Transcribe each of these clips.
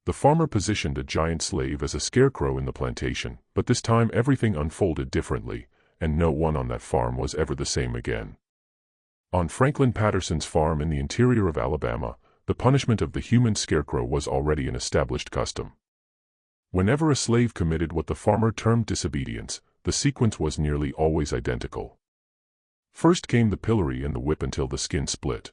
The farmer positioned a giant slave as a scarecrow in the plantation, but this time everything unfolded differently, and no one on that farm was ever the same again. On Franklin Patterson's farm in the interior of Alabama, the punishment of the human scarecrow was already an established custom. Whenever a slave committed what the farmer termed disobedience, the sequence was nearly always identical. First came the pillory and the whip until the skin split.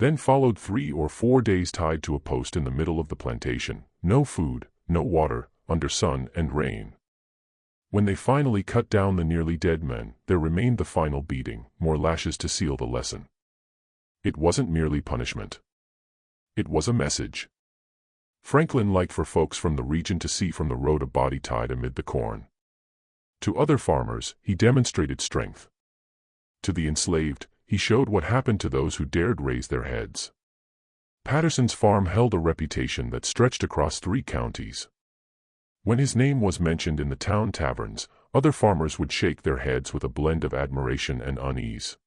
Then followed 3 or 4 days tied to a post in the middle of the plantation, no food, no water, under sun and rain. When they finally cut down the nearly dead men, there remained the final beating, more lashes to seal the lesson. It wasn't merely punishment. It was a message. Franklin liked for folks from the region to see from the road a body tied amid the corn. To other farmers, he demonstrated strength. To the enslaved, he showed what happened to those who dared raise their heads. Patterson's farm held a reputation that stretched across 3 counties. When his name was mentioned in the town taverns, other farmers would shake their heads with a blend of admiration and unease.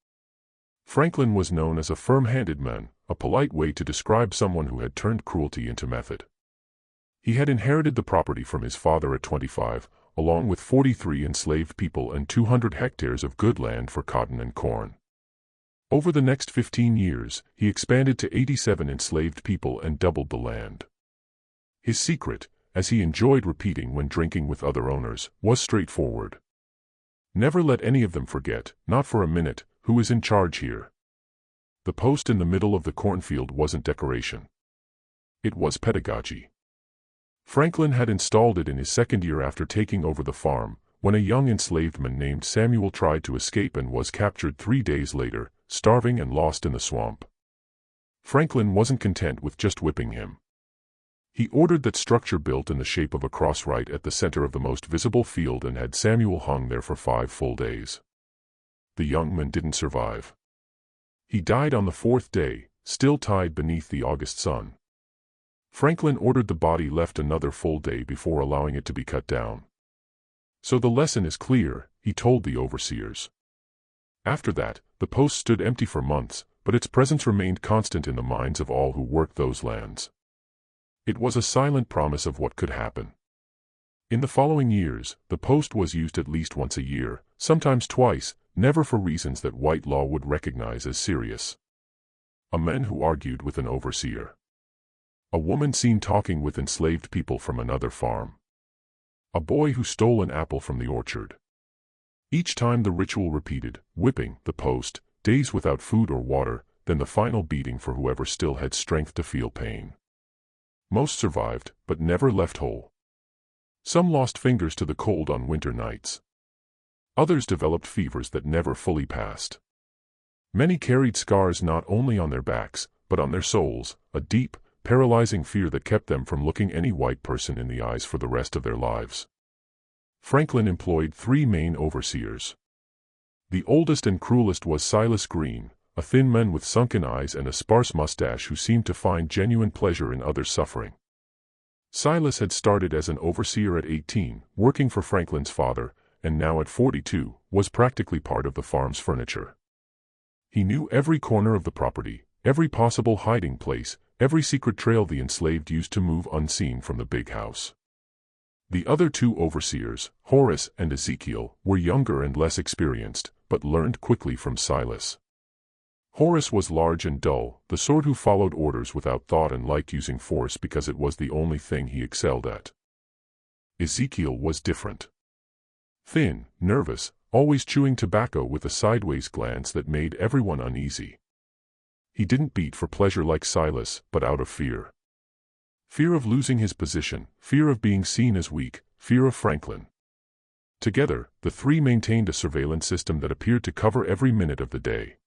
Franklin was known as a firm-handed man, a polite way to describe someone who had turned cruelty into method. He had inherited the property from his father at 25, along with 43 enslaved people and 200 hectares of good land for cotton and corn. Over the next 15 years, he expanded to 87 enslaved people and doubled the land. His secret, as he enjoyed repeating when drinking with other owners, was straightforward. Never let any of them forget, not for a minute, who is in charge here. The post in the middle of the cornfield wasn't decoration. It was pedagogy. Franklin had installed it in his second year after taking over the farm, when a young enslaved man named Samuel tried to escape and was captured 3 days later, starving and lost in the swamp. Franklin wasn't content with just whipping him. He ordered that structure built in the shape of a cross right at the center of the most visible field and had Samuel hung there for 5 full days. The young man didn't survive. He died on the 4th day, still tied beneath the August sun. Franklin ordered the body left another full day before allowing it to be cut down. So the lesson is clear, he told the overseers. After that, the post stood empty for months, but its presence remained constant in the minds of all who worked those lands. It was a silent promise of what could happen. In the following years, the post was used at least once a year, sometimes twice, never for reasons that white law would recognize as serious. A man who argued with an overseer. A woman seen talking with enslaved people from another farm. A boy who stole an apple from the orchard. Each time the ritual repeated, whipping, the post, days without food or water, then the final beating for whoever still had strength to feel pain. Most survived, but never left whole. Some lost fingers to the cold on winter nights. Others developed fevers that never fully passed. Many carried scars not only on their backs, but on their souls, a deep, paralyzing fear that kept them from looking any white person in the eyes for the rest of their lives. Franklin employed 3 main overseers. The oldest and cruelest was Silas Green, a thin man with sunken eyes and a sparse mustache who seemed to find genuine pleasure in others' suffering. Silas had started as an overseer at 18, working for Franklin's father, and now at 42, was practically part of the farm's furniture. He knew every corner of the property, every possible hiding place, every secret trail the enslaved used to move unseen from the big house. The other 2 overseers, Horace and Ezekiel, were younger and less experienced, but learned quickly from Silas. Horace was large and dull, the sort who followed orders without thought and liked using force because it was the only thing he excelled at. Ezekiel was different. Thin, nervous, always chewing tobacco with a sideways glance that made everyone uneasy. He didn't beat for pleasure like Silas, but out of fear. Fear of losing his position, fear of being seen as weak, fear of Franklin. Together, the 3 maintained a surveillance system that appeared to cover every minute of the day.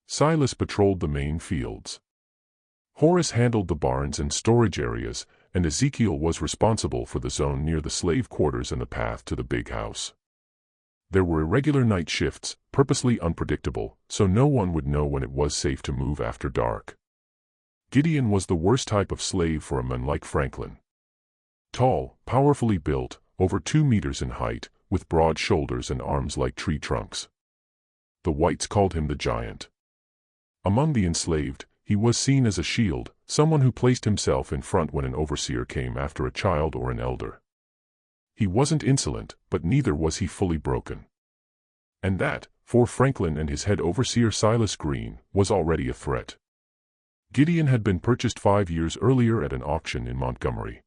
Silas patrolled the main fields. Horace handled the barns and storage areas, and Ezekiel was responsible for the zone near the slave quarters and the path to the big house. There were irregular night shifts, purposely unpredictable, so no one would know when it was safe to move after dark. Gideon was the worst type of slave for a man like Franklin. Tall, powerfully built, over 2 meters in height, with broad shoulders and arms like tree trunks. The whites called him the giant. Among the enslaved, he was seen as a shield, someone who placed himself in front when an overseer came after a child or an elder. He wasn't insolent, but neither was he fully broken. And that, for Franklin and his head overseer Silas Green, was already a threat. Gideon had been purchased 5 years earlier at an auction in Montgomery.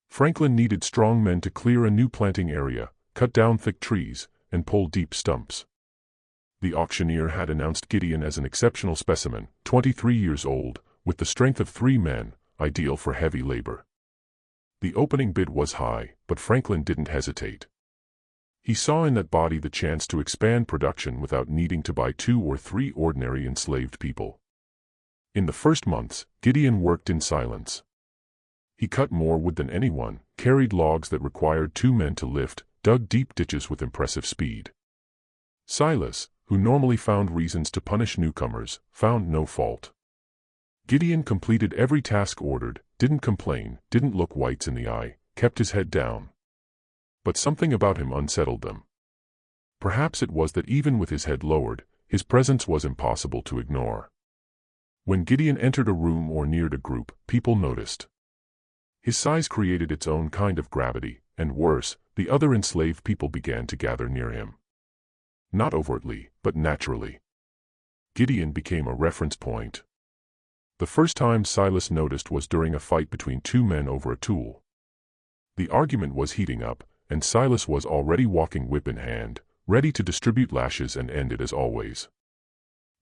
Franklin needed strong men to clear a new planting area, cut down thick trees, and pull deep stumps. The auctioneer had announced Gideon as an exceptional specimen, 23 years old, with the strength of 3 men, ideal for heavy labor. The opening bid was high, but Franklin didn't hesitate. He saw in that body the chance to expand production without needing to buy 2 or 3 ordinary enslaved people. In the first months, Gideon worked in silence. He cut more wood than anyone, carried logs that required 2 men to lift, dug deep ditches with impressive speed. Silas, who normally found reasons to punish newcomers, found no fault. Gideon completed every task ordered, didn't complain, didn't look whites in the eye, kept his head down. But something about him unsettled them. Perhaps it was that even with his head lowered, his presence was impossible to ignore. When Gideon entered a room or neared a group, people noticed. His size created its own kind of gravity, and worse, the other enslaved people began to gather near him. Not overtly, but naturally. Gideon became a reference point. The first time Silas noticed was during a fight between 2 men over a tool. The argument was heating up, and Silas was already walking whip in hand, ready to distribute lashes and end it as always.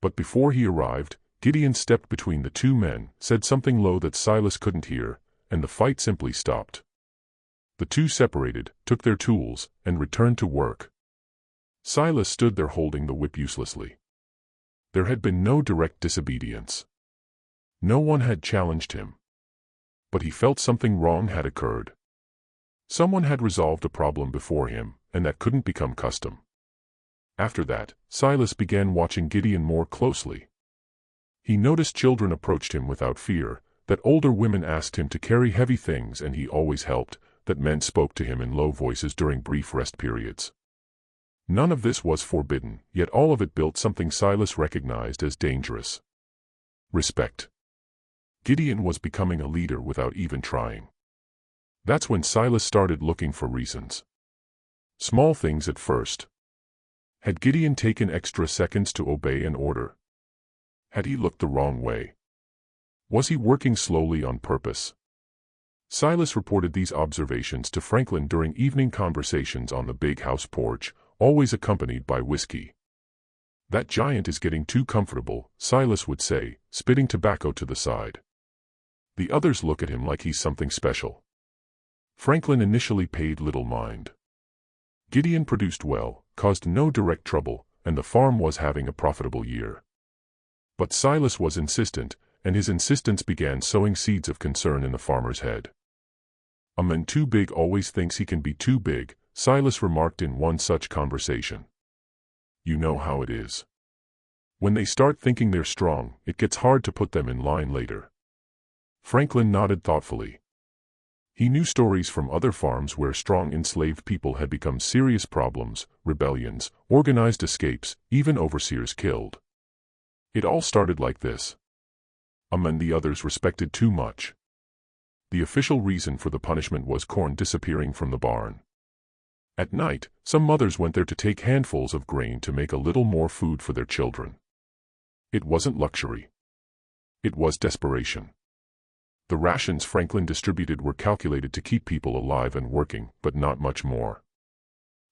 But before he arrived, Gideon stepped between the 2 men, said something low that Silas couldn't hear, and the fight simply stopped. The 2 separated, took their tools, and returned to work. Silas stood there holding the whip uselessly. There had been no direct disobedience. No one had challenged him. But he felt something wrong had occurred. Someone had resolved a problem before him, and that couldn't become custom. After that, Silas began watching Gideon more closely. He noticed children approached him without fear, that older women asked him to carry heavy things and he always helped, that men spoke to him in low voices during brief rest periods. None of this was forbidden, yet all of it built something Silas recognized as dangerous. Respect. Gideon was becoming a leader without even trying. That's when Silas started looking for reasons. Small things at first. Had Gideon taken extra seconds to obey an order? Had he looked the wrong way? Was he working slowly on purpose? Silas reported these observations to Franklin during evening conversations on the big house porch, always accompanied by whiskey. "That giant is getting too comfortable," Silas would say, spitting tobacco to the side. The others look at him like he's something special. Franklin initially paid little mind. Gideon produced well, caused no direct trouble, and the farm was having a profitable year. But Silas was insistent, and his insistence began sowing seeds of concern in the farmer's head. "A man too big always thinks he can be too big," Silas remarked in one such conversation. "You know how it is. When they start thinking they're strong, it gets hard to put them in line later." Franklin nodded thoughtfully. He knew stories from other farms where strong enslaved people had become serious problems, rebellions, organized escapes, even overseers killed. It all started like this. A man the others respected too much. The official reason for the punishment was corn disappearing from the barn. At night, some mothers went there to take handfuls of grain to make a little more food for their children. It wasn't luxury. It was desperation. The rations Franklin distributed were calculated to keep people alive and working, but not much more.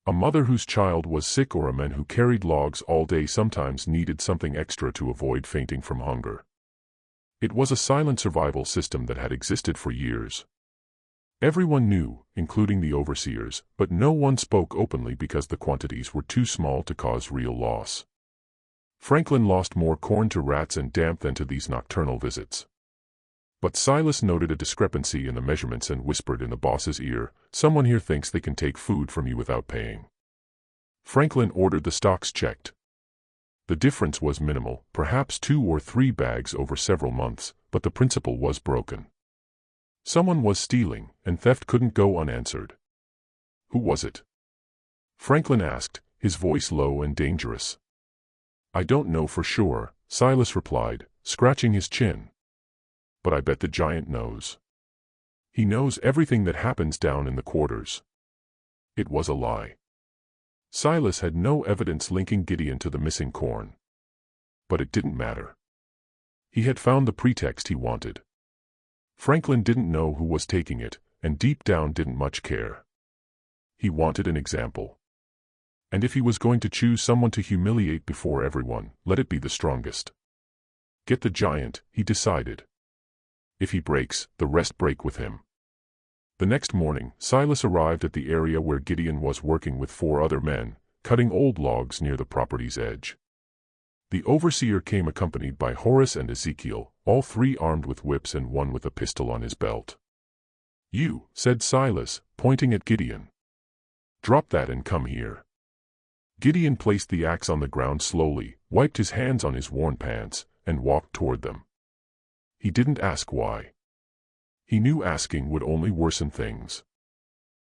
A mother whose child was sick or a man who carried logs all day sometimes needed something extra to avoid fainting from hunger. It was a silent survival system that had existed for years. Everyone knew, including the overseers, but no one spoke openly because the quantities were too small to cause real loss. Franklin lost more corn to rats and damp than to these nocturnal visits. But Silas noted a discrepancy in the measurements and whispered in the boss's ear, "Someone here thinks they can take food from you without paying." Franklin ordered the stocks checked. The difference was minimal, perhaps 2 or 3 bags over several months, but the principle was broken. Someone was stealing, and theft couldn't go unanswered. Who was it? Franklin asked, his voice low and dangerous. "I don't know for sure," Silas replied, scratching his chin. But I bet the giant knows. He knows everything that happens down in the quarters. It was a lie. Silas had no evidence linking Gideon to the missing corn. But it didn't matter. He had found the pretext he wanted. Franklin didn't know who was taking it, and deep down didn't much care. He wanted an example. And if he was going to choose someone to humiliate before everyone, let it be the strongest. Get the giant, he decided. If he breaks, the rest break with him. The next morning, Silas arrived at the area where Gideon was working with 4 other men, cutting old logs near the property's edge. The overseer came accompanied by Horace and Ezekiel, all 3 armed with whips and one with a pistol on his belt. "You," said Silas, pointing at Gideon. "Drop that and come here." Gideon placed the axe on the ground slowly, wiped his hands on his worn pants, and walked toward them. He didn't ask why. He knew asking would only worsen things.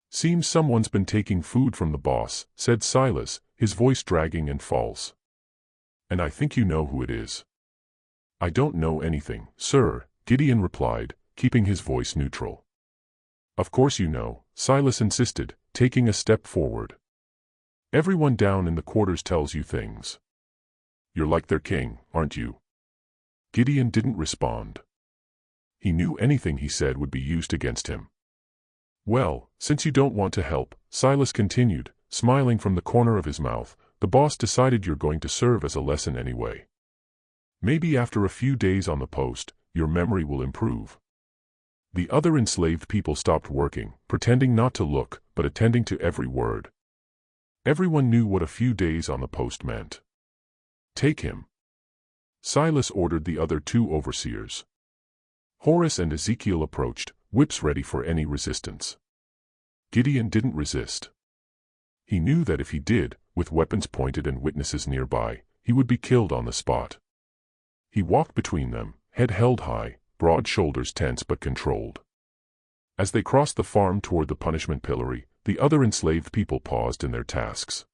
"Seems someone's been taking food from the boss," said Silas, his voice dragging and false. "And I think you know who it is." "I don't know anything, sir," Gideon replied, keeping his voice neutral. "Of course you know," Silas insisted, taking a step forward. "Everyone down in the quarters tells you things. You're like their king, aren't you?" Gideon didn't respond. He knew anything he said would be used against him. "Well, since you don't want to help," Silas continued, smiling from the corner of his mouth, "the boss decided you're going to serve as a lesson anyway. Maybe after a few days on the post, your memory will improve." The other enslaved people stopped working, pretending not to look, but attending to every word. Everyone knew what a few days on the post meant. "Take him." Silas ordered the other 2 overseers. Horace and Ezekiel approached, whips ready for any resistance. Gideon didn't resist. He knew that if he did, with weapons pointed and witnesses nearby, he would be killed on the spot. He walked between them, head held high, broad shoulders tense but controlled. As they crossed the farm toward the punishment pillory, the other enslaved people paused in their tasks.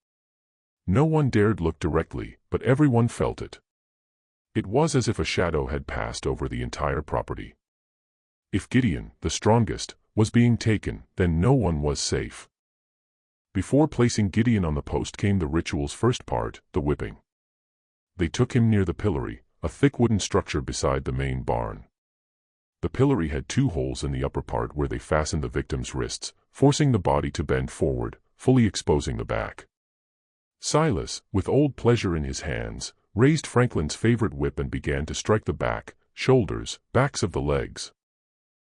No one dared look directly, but everyone felt it. It was as if a shadow had passed over the entire property. If Gideon, the strongest, was being taken, then no one was safe. Before placing Gideon on the post came the ritual's first part, the whipping. They took him near the pillory, a thick wooden structure beside the main barn. The pillory had 2 holes in the upper part where they fastened the victim's wrists, forcing the body to bend forward, fully exposing the back. Silas, with old pleasure in his hands, raised Franklin's favorite whip and began to strike the back, shoulders, backs of the legs.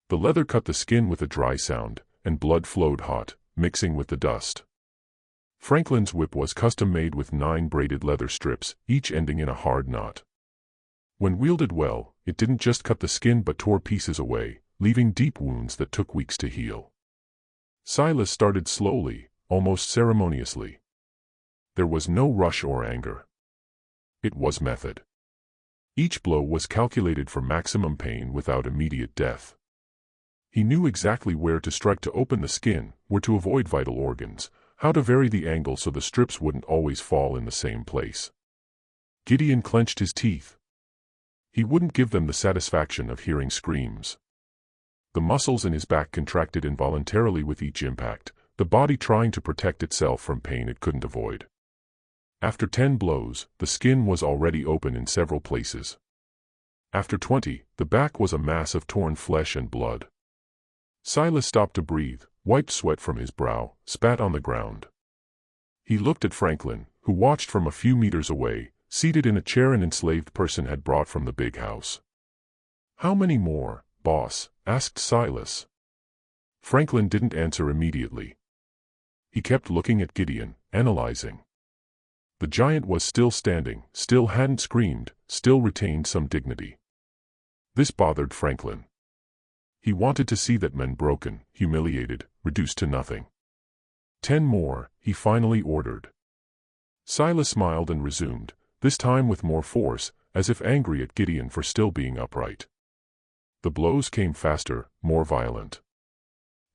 The leather cut the skin with a dry sound, and blood flowed hot, mixing with the dust. Franklin's whip was custom-made with 9 braided leather strips, each ending in a hard knot. When wielded well, it didn't just cut the skin but tore pieces away, leaving deep wounds that took weeks to heal. Silas started slowly, almost ceremoniously. There was no rush or anger. It was method. Each blow was calculated for maximum pain without immediate death. He knew exactly where to strike to open the skin, where to avoid vital organs, how to vary the angle so the strips wouldn't always fall in the same place. Gideon clenched his teeth. He wouldn't give them the satisfaction of hearing screams. The muscles in his back contracted involuntarily with each impact, the body trying to protect itself from pain it couldn't avoid. After 10 blows, the skin was already open in several places. After 20, the back was a mass of torn flesh and blood. Silas stopped to breathe, wiped sweat from his brow, spat on the ground. He looked at Franklin, who watched from a few meters away, seated in a chair an enslaved person had brought from the big house. "How many more, boss?" asked Silas. Franklin didn't answer immediately. He kept looking at Gideon, analyzing. The giant was still standing, still hadn't screamed, still retained some dignity. This bothered Franklin. He wanted to see that man broken, humiliated, reduced to nothing. 10 more, he finally ordered. Silas smiled and resumed, this time with more force, as if angry at Gideon for still being upright. The blows came faster, more violent.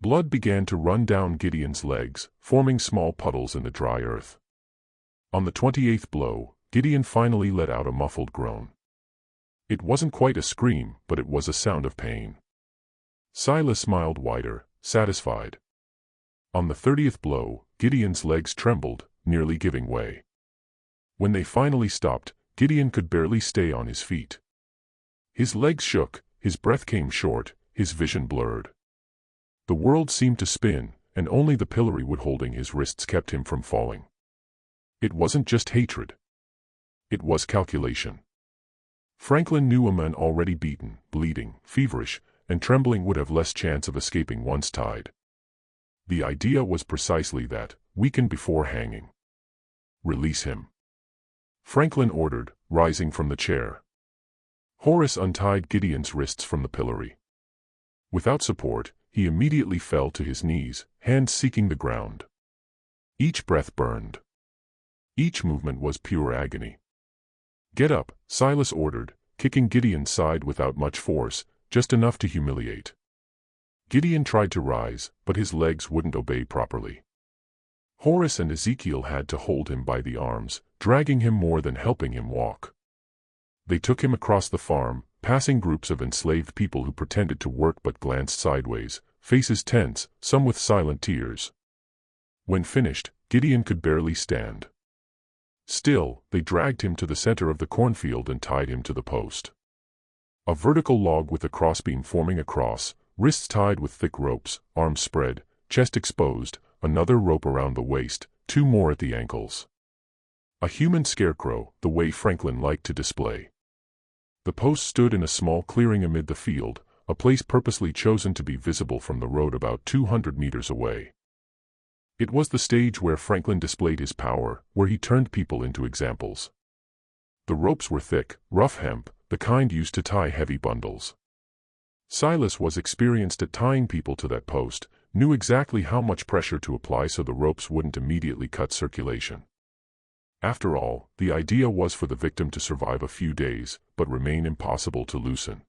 Blood began to run down Gideon's legs, forming small puddles in the dry earth. On the 28th blow, Gideon finally let out a muffled groan. It wasn't quite a scream, but it was a sound of pain. Silas smiled wider, satisfied. On the 30th blow, Gideon's legs trembled, nearly giving way. When they finally stopped, Gideon could barely stay on his feet. His legs shook, his breath came short, his vision blurred. The world seemed to spin, and only the pillory wood holding his wrists kept him from falling. It wasn't just hatred. It was calculation. Franklin knew a man already beaten, bleeding, feverish, and trembling would have less chance of escaping once tied. The idea was precisely that, weakened before hanging. Release him, Franklin ordered, rising from the chair. Horace untied Gideon's wrists from the pillory. Without support, he immediately fell to his knees, hands seeking the ground. Each breath burned. Each movement was pure agony. "Get up," Silas ordered, kicking Gideon's side without much force, just enough to humiliate. Gideon tried to rise, but his legs wouldn't obey properly. Horace and Ezekiel had to hold him by the arms, dragging him more than helping him walk. They took him across the farm, passing groups of enslaved people who pretended to work but glanced sideways, faces tense, some with silent tears. When finished, Gideon could barely stand. Still, they dragged him to the center of the cornfield and tied him to the post. A vertical log with a crossbeam forming across, wrists tied with thick ropes, arms spread, chest exposed, another rope around the waist, two more at the ankles. A human scarecrow, the way Franklin liked to display. The post stood in a small clearing amid the field, a place purposely chosen to be visible from the road about 200 meters away. It was the stage where Franklin displayed his power, where he turned people into examples. The ropes were thick, rough hemp, the kind used to tie heavy bundles. Silas was experienced at tying people to that post, knew exactly how much pressure to apply so the ropes wouldn't immediately cut circulation. After all, the idea was for the victim to survive a few days, but remain impossible to loosen.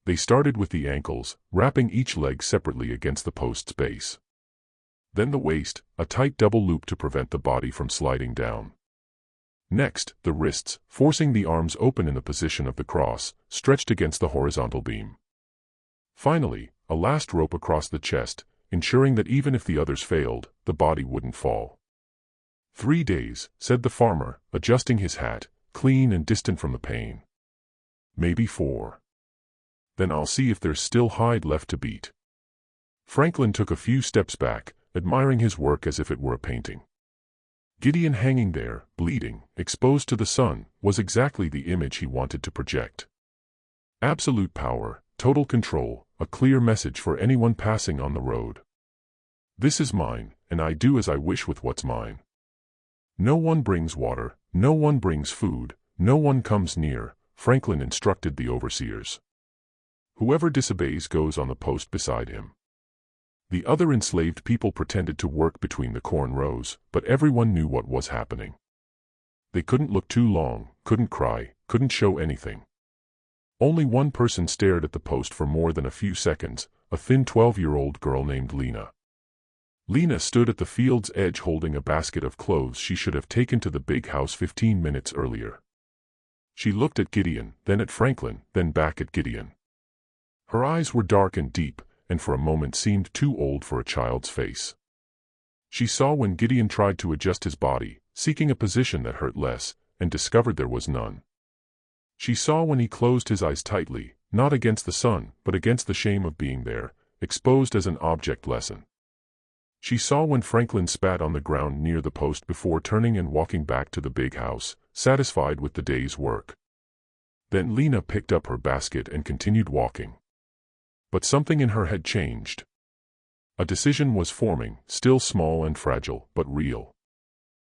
They started with the ankles, wrapping each leg separately against the post's base. Then the waist, a tight double loop to prevent the body from sliding down. Next, the wrists, forcing the arms open in the position of the cross, stretched against the horizontal beam. Finally, a last rope across the chest, ensuring that even if the others failed, the body wouldn't fall. 3 days, said the farmer, adjusting his hat, clean and distant from the pain. Maybe 4. Then I'll see if there's still hide left to beat. Franklin took a few steps back, admiring his work as if it were a painting. Gideon hanging there, bleeding, exposed to the sun, was exactly the image he wanted to project. Absolute power, total control, a clear message for anyone passing on the road. This is mine, and I do as I wish with what's mine. No one brings water, no one brings food, no one comes near, Franklin instructed the overseers. Whoever disobeys goes on the post beside him. The other enslaved people pretended to work between the corn rows, but everyone knew what was happening. They couldn't look too long, couldn't cry, couldn't show anything. Only one person stared at the post for more than a few seconds, a thin 12-year-old girl named Lena. Lena stood at the field's edge holding a basket of clothes she should have taken to the big house 15 minutes earlier. She looked at Gideon, then at Franklin, then back at Gideon. Her eyes were dark and deep, and for a moment seemed too old for a child's face. She saw when Gideon tried to adjust his body, seeking a position that hurt less, and discovered there was none. She saw when he closed his eyes tightly, not against the sun, but against the shame of being there, exposed as an object lesson. She saw when Franklin spat on the ground near the post before turning and walking back to the big house, satisfied with the day's work. Then Lena picked up her basket and continued walking. But something in her had changed. A decision was forming, still small and fragile, but real.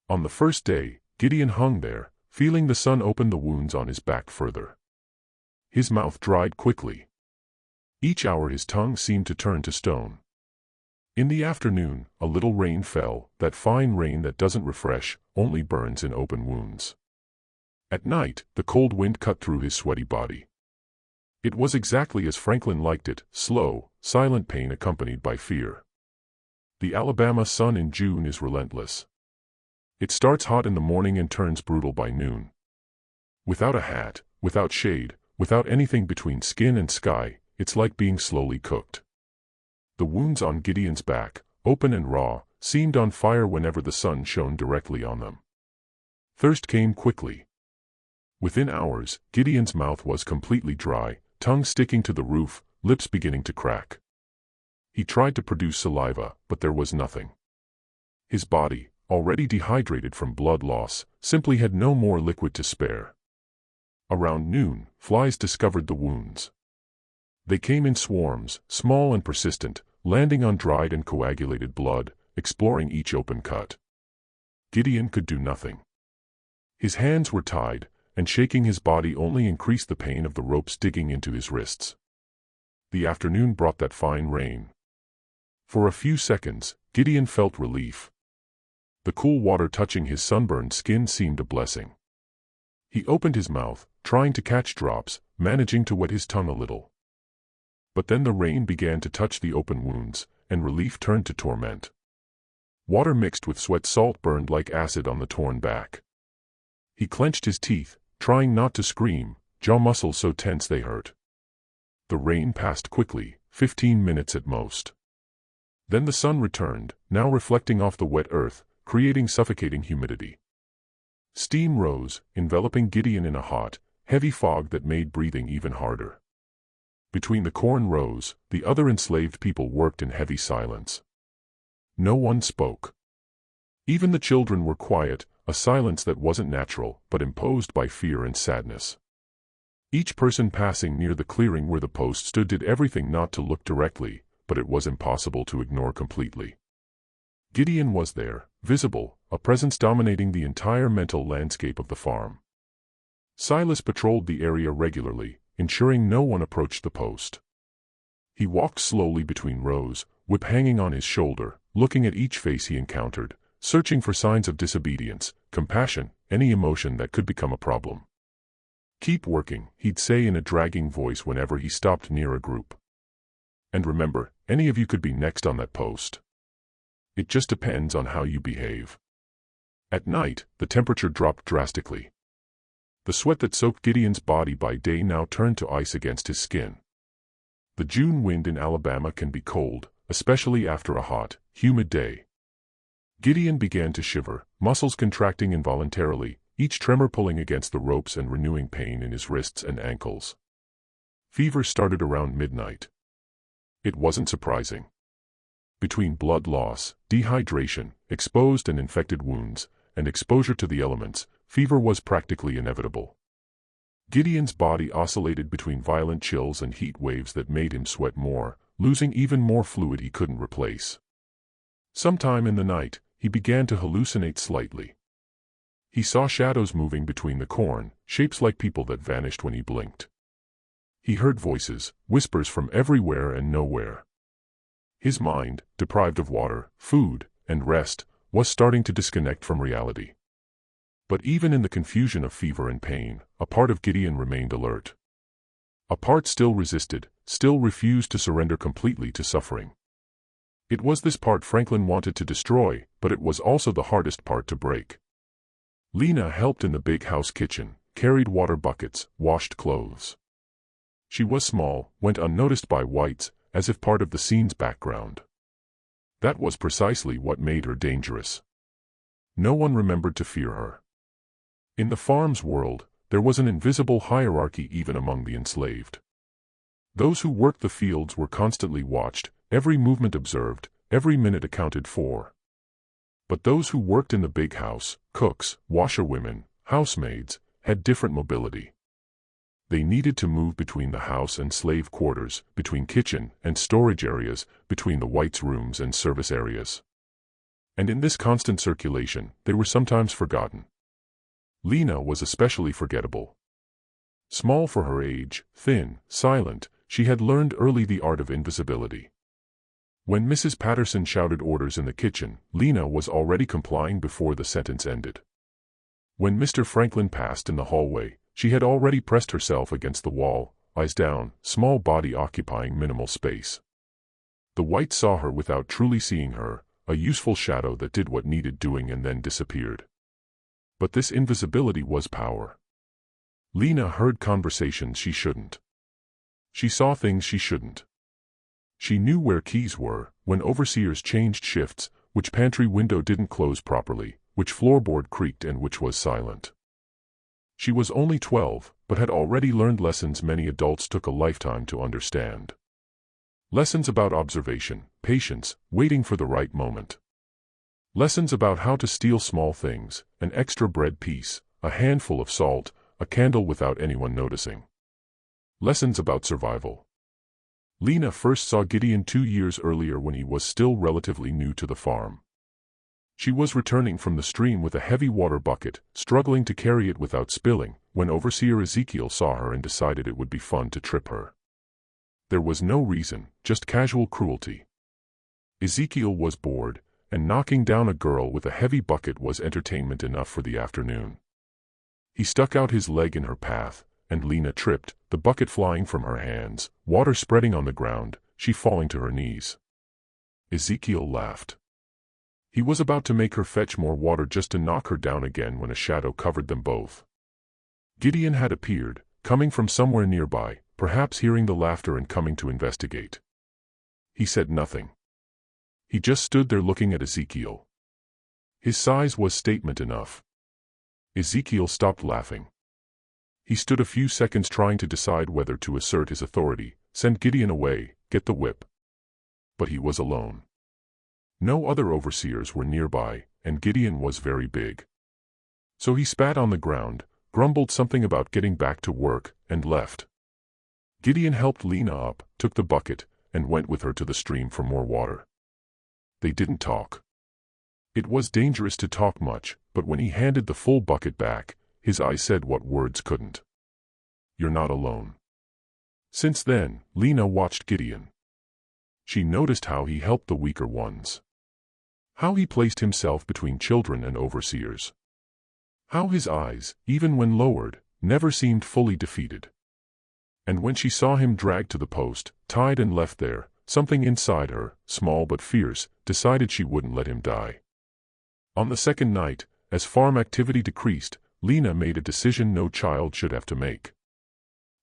On the first day, Gideon hung there, feeling the sun open the wounds on his back further. His mouth dried quickly. Each hour his tongue seemed to turn to stone. In the afternoon, a little rain fell, that fine rain that doesn't refresh, only burns in open wounds. At night, the cold wind cut through his sweaty body. It was exactly as Franklin liked it, slow, silent pain accompanied by fear. The Alabama sun in June is relentless. It starts hot in the morning and turns brutal by noon. Without a hat, without shade, without anything between skin and sky, it's like being slowly cooked. The wounds on Gideon's back, open and raw, seemed on fire whenever the sun shone directly on them. Thirst came quickly. Within hours, Gideon's mouth was completely dry, tongue sticking to the roof, lips beginning to crack. He tried to produce saliva, but there was nothing. His body, already dehydrated from blood loss, simply had no more liquid to spare. Around noon, flies discovered the wounds. They came in swarms, small and persistent, landing on dried and coagulated blood, exploring each open cut. Gideon could do nothing. His hands were tied, and shaking his body only increased the pain of the ropes digging into his wrists. The afternoon brought that fine rain. For a few seconds, Gideon felt relief. The cool water touching his sunburned skin seemed a blessing. He opened his mouth, trying to catch drops, managing to wet his tongue a little. But then the rain began to touch the open wounds, and relief turned to torment. Water mixed with sweat salt burned like acid on the torn back. He clenched his teeth, trying not to scream, jaw muscles so tense they hurt. The rain passed quickly, 15 minutes at most. Then the sun returned, now reflecting off the wet earth, creating suffocating humidity. Steam rose, enveloping Gideon in a hot, heavy fog that made breathing even harder. Between the corn rows, the other enslaved people worked in heavy silence. No one spoke. Even the children were quiet, a silence that wasn't natural, but imposed by fear and sadness. Each person passing near the clearing where the post stood did everything not to look directly, but it was impossible to ignore completely. Gideon was there, visible, a presence dominating the entire mental landscape of the farm. Silas patrolled the area regularly, ensuring no one approached the post. He walked slowly between rows, whip hanging on his shoulder, looking at each face he encountered, searching for signs of disobedience, compassion, any emotion that could become a problem. "Keep working," he'd say in a dragging voice whenever he stopped near a group. "And remember, any of you could be next on that post. It just depends on how you behave." At night, the temperature dropped drastically. The sweat that soaked Gideon's body by day now turned to ice against his skin. The June wind in Alabama can be cold, especially after a hot, humid day. Gideon began to shiver, muscles contracting involuntarily, each tremor pulling against the ropes and renewing pain in his wrists and ankles. Fever started around midnight. It wasn't surprising. Between blood loss, dehydration, exposed and infected wounds, and exposure to the elements, fever was practically inevitable. Gideon's body oscillated between violent chills and heat waves that made him sweat more, losing even more fluid he couldn't replace. Sometime in the night, he began to hallucinate slightly. He saw shadows moving between the corn, shapes like people that vanished when he blinked. He heard voices, whispers from everywhere and nowhere. His mind, deprived of water, food, and rest, was starting to disconnect from reality. But even in the confusion of fever and pain, a part of Gideon remained alert. A part still resisted, still refused to surrender completely to suffering. It was this part Franklin wanted to destroy, but it was also the hardest part to break. Lena helped in the big house kitchen, carried water buckets, washed clothes. She was small, went unnoticed by whites, as if part of the scene's background. That was precisely what made her dangerous. No one remembered to fear her. In the farm's world, there was an invisible hierarchy even among the enslaved. Those who worked the fields were constantly watched, every movement observed, every minute accounted for. But those who worked in the big house, cooks, washerwomen, housemaids, had different mobility. They needed to move between the house and slave quarters, between kitchen and storage areas, between the whites' rooms and service areas. And in this constant circulation, they were sometimes forgotten. Lena was especially forgettable. Small for her age, thin, silent, she had learned early the art of invisibility. When Mrs. Patterson shouted orders in the kitchen, Lena was already complying before the sentence ended. When Mr. Franklin passed in the hallway, she had already pressed herself against the wall, eyes down, small body occupying minimal space. The white saw her without truly seeing her, a useful shadow that did what needed doing and then disappeared. But this invisibility was power. Lena heard conversations she shouldn't. She saw things she shouldn't. She knew where keys were, when overseers changed shifts, which pantry window didn't close properly, which floorboard creaked and which was silent. She was only 12, but had already learned lessons many adults took a lifetime to understand. Lessons about observation, patience, waiting for the right moment. Lessons about how to steal small things, an extra bread piece, a handful of salt, a candle without anyone noticing. Lessons about survival. Lena first saw Gideon 2 years earlier when he was still relatively new to the farm. She was returning from the stream with a heavy water bucket, struggling to carry it without spilling, when Overseer Ezekiel saw her and decided it would be fun to trip her. There was no reason, just casual cruelty. Ezekiel was bored, and knocking down a girl with a heavy bucket was entertainment enough for the afternoon. He stuck out his leg in her path, and Lena tripped, the bucket flying from her hands, water spreading on the ground, she falling to her knees. Ezekiel laughed. He was about to make her fetch more water just to knock her down again when a shadow covered them both. Gideon had appeared, coming from somewhere nearby, perhaps hearing the laughter and coming to investigate. He said nothing. He just stood there looking at Ezekiel. His size was statement enough. Ezekiel stopped laughing. He stood a few seconds trying to decide whether to assert his authority, send Gideon away, get the whip. But he was alone. No other overseers were nearby, and Gideon was very big. So he spat on the ground, grumbled something about getting back to work, and left. Gideon helped Lena up, took the bucket, and went with her to the stream for more water. They didn't talk. It was dangerous to talk much, but when he handed the full bucket back, his eyes said what words couldn't. You're not alone. Since then, Lena watched Gideon. She noticed how he helped the weaker ones. How he placed himself between children and overseers. How his eyes, even when lowered, never seemed fully defeated. And when she saw him dragged to the post, tied and left there, something inside her, small but fierce, decided she wouldn't let him die. On the second night, as farm activity decreased, Lena made a decision no child should have to make.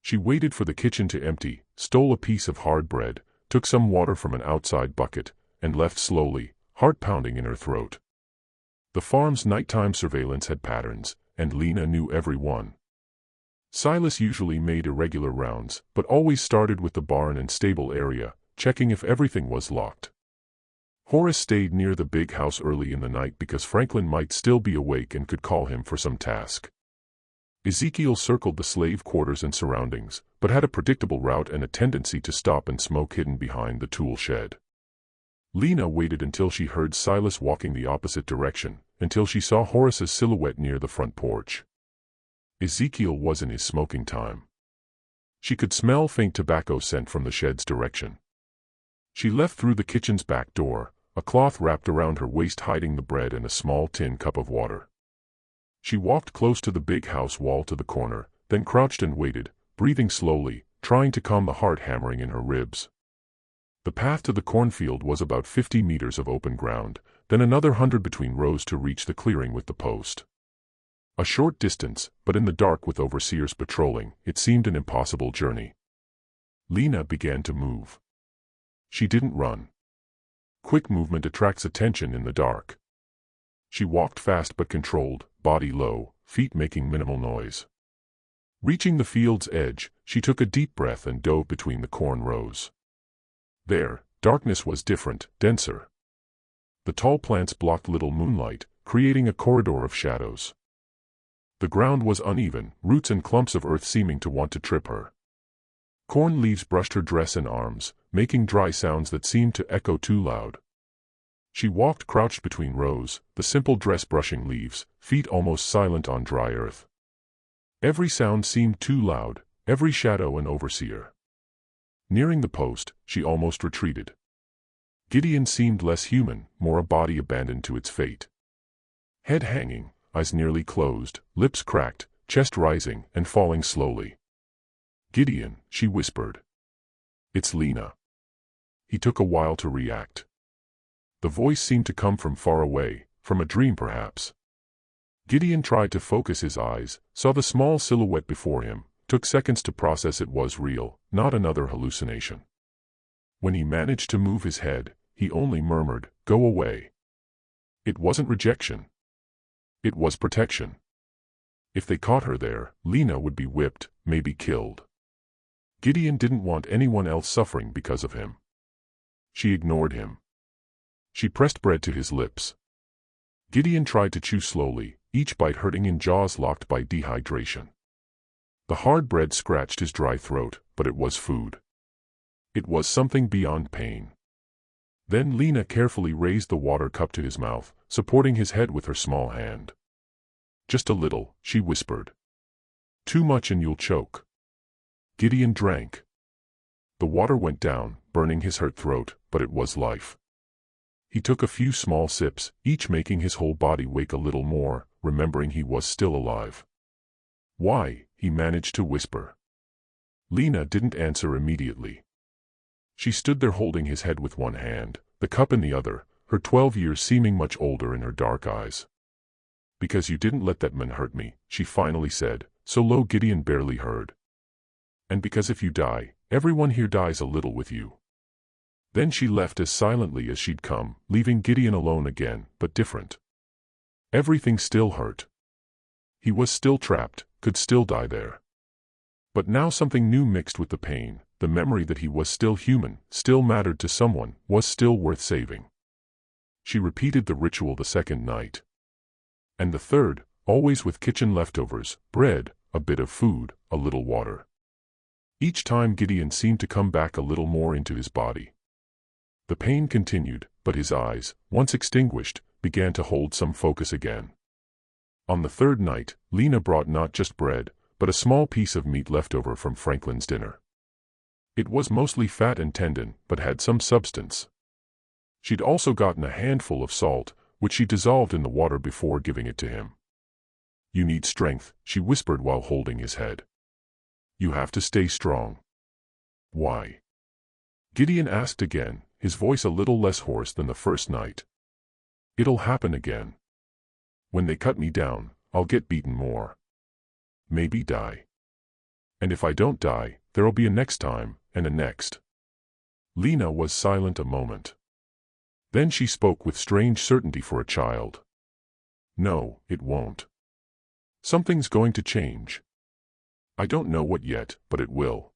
She waited for the kitchen to empty, stole a piece of hard bread, took some water from an outside bucket, and left slowly, heart pounding in her throat. The farm's nighttime surveillance had patterns, and Lena knew every one. Silas usually made irregular rounds, but always started with the barn and stable area, checking if everything was locked. Horace stayed near the big house early in the night because Franklin might still be awake and could call him for some task. Ezekiel circled the slave quarters and surroundings, but had a predictable route and a tendency to stop and smoke hidden behind the tool shed. Lena waited until she heard Silas walking the opposite direction, until she saw Horace's silhouette near the front porch. Ezekiel was in his smoking time. She could smell faint tobacco scent from the shed's direction. She left through the kitchen's back door, a cloth wrapped around her waist hiding the bread and a small tin cup of water. She walked close to the big house wall to the corner, then crouched and waited, breathing slowly, trying to calm the heart hammering in her ribs. The path to the cornfield was about 50 meters of open ground, then another 100 between rows to reach the clearing with the post. A short distance, but in the dark with overseers patrolling, it seemed an impossible journey. Lena began to move. She didn't run. Quick movement attracts attention in the dark. She walked fast but controlled, body low, feet making minimal noise. Reaching the field's edge, she took a deep breath and dove between the corn rows. There, darkness was different, denser. The tall plants blocked little moonlight, creating a corridor of shadows. The ground was uneven, roots and clumps of earth seeming to want to trip her. Corn leaves brushed her dress and arms, making dry sounds that seemed to echo too loud. She walked crouched between rows, the simple dress brushing leaves, feet almost silent on dry earth. Every sound seemed too loud, every shadow an overseer. Nearing the post, she almost retreated. Gideon seemed less human, more a body abandoned to its fate. Head hanging, eyes nearly closed, lips cracked, chest rising and falling slowly. Gideon, she whispered. It's Lena. He took a while to react. The voice seemed to come from far away, from a dream perhaps. Gideon tried to focus his eyes, saw the small silhouette before him, took seconds to process it was real, not another hallucination. When he managed to move his head, he only murmured, "Go away." It wasn't rejection. It was protection. If they caught her there, Lena would be whipped, maybe killed. Gideon didn't want anyone else suffering because of him. She ignored him. She pressed bread to his lips. Gideon tried to chew slowly, each bite hurting in jaws locked by dehydration. The hard bread scratched his dry throat, but it was food. It was something beyond pain. Then Lena carefully raised the water cup to his mouth, supporting his head with her small hand. "Just a little," she whispered. "Too much and you'll choke." Gideon drank. The water went down, burning his hurt throat, but it was life. He took a few small sips, each making his whole body wake a little more, remembering he was still alive. "Why?" he managed to whisper. Lena didn't answer immediately. She stood there holding his head with one hand, the cup in the other, her 12 years seeming much older in her dark eyes. "Because you didn't let that man hurt me," she finally said, so low Gideon barely heard. "And because if you die, everyone here dies a little with you." Then she left as silently as she'd come, leaving Gideon alone again, but different. Everything still hurt. He was still trapped, could still die there. But now something new mixed with the pain, the memory that he was still human, still mattered to someone, was still worth saving. She repeated the ritual the second night. And the third, always with kitchen leftovers, bread, a bit of food, a little water. Each time Gideon seemed to come back a little more into his body. The pain continued, but his eyes, once extinguished, began to hold some focus again. On the third night, Lena brought not just bread, but a small piece of meat left over from Franklin's dinner. It was mostly fat and tendon, but had some substance. She'd also gotten a handful of salt, which she dissolved in the water before giving it to him. "You need strength," she whispered while holding his head. "You have to stay strong." "Why?" Gideon asked again, his voice a little less hoarse than the first night. "It'll happen again. When they cut me down, I'll get beaten more. Maybe die. And if I don't die, there'll be a next time, and a next." Lena was silent a moment. Then she spoke with strange certainty for a child. "No, it won't. Something's going to change. I don't know what yet, but it will."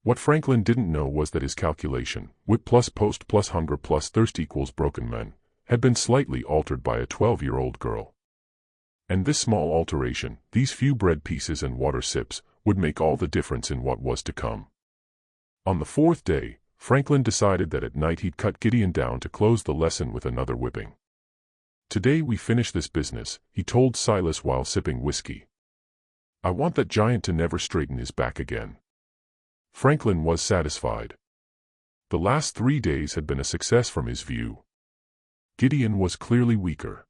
What Franklin didn't know was that his calculation, whip plus post plus hunger plus thirst equals broken men, had been slightly altered by a 12-year-old girl. And this small alteration, these few bread pieces and water sips, would make all the difference in what was to come. On the fourth day, Franklin decided that at night he'd cut Gideon down to close the lesson with another whipping. "Today we finish this business," he told Silas while sipping whiskey. "I want that giant to never straighten his back again." Franklin was satisfied. The last 3 days had been a success from his view. Gideon was clearly weaker.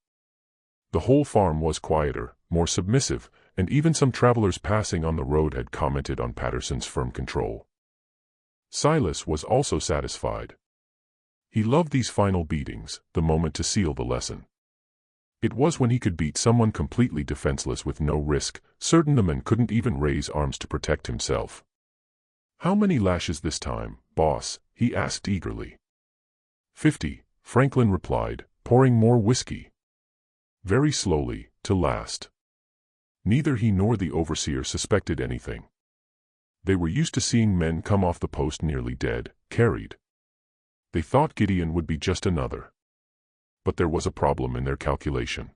The whole farm was quieter, more submissive, and even some travelers passing on the road had commented on Patterson's firm control. Silas was also satisfied. He loved these final beatings, the moment to seal the lesson. It was when he could beat someone completely defenseless with no risk, certain the man couldn't even raise arms to protect himself. "How many lashes this time, boss?" he asked eagerly. 50, Franklin replied, pouring more whiskey. Very slowly, to last. Neither he nor the overseer suspected anything. They were used to seeing men come off the post nearly dead, carried. They thought Gideon would be just another. But there was a problem in their calculation.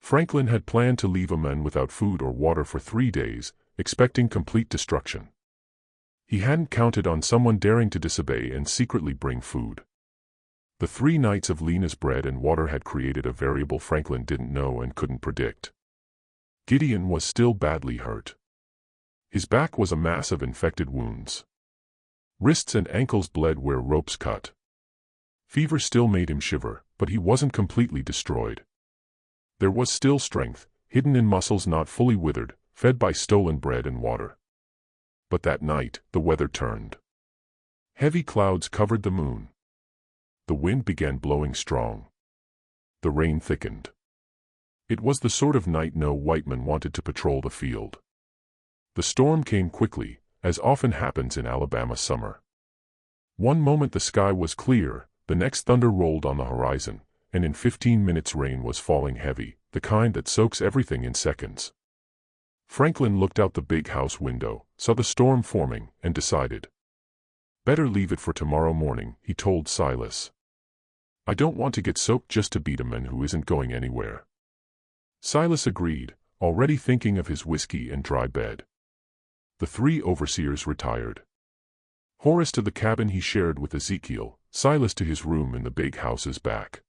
Franklin had planned to leave a man without food or water for 3 days, expecting complete destruction. He hadn't counted on someone daring to disobey and secretly bring food. The 3 nights of Lena's bread and water had created a variable Franklin didn't know and couldn't predict. Gideon was still badly hurt. His back was a mass of infected wounds. Wrists and ankles bled where ropes cut. Fever still made him shiver, but he wasn't completely destroyed. There was still strength, hidden in muscles not fully withered, fed by stolen bread and water. But that night, the weather turned. Heavy clouds covered the moon. The wind began blowing strong. The rain thickened. It was the sort of night no white man wanted to patrol the field. The storm came quickly, as often happens in Alabama summer. One moment the sky was clear, the next thunder rolled on the horizon, and in 15 minutes rain was falling heavy, the kind that soaks everything in seconds. Franklin looked out the big house window, saw the storm forming, and decided. Better leave it for tomorrow morning, he told Silas. I don't want to get soaked just to beat a man who isn't going anywhere. Silas agreed, already thinking of his whiskey and dry bed. The three overseers retired. Horace to the cabin he shared with Ezekiel, Silas to his room in the big house's back.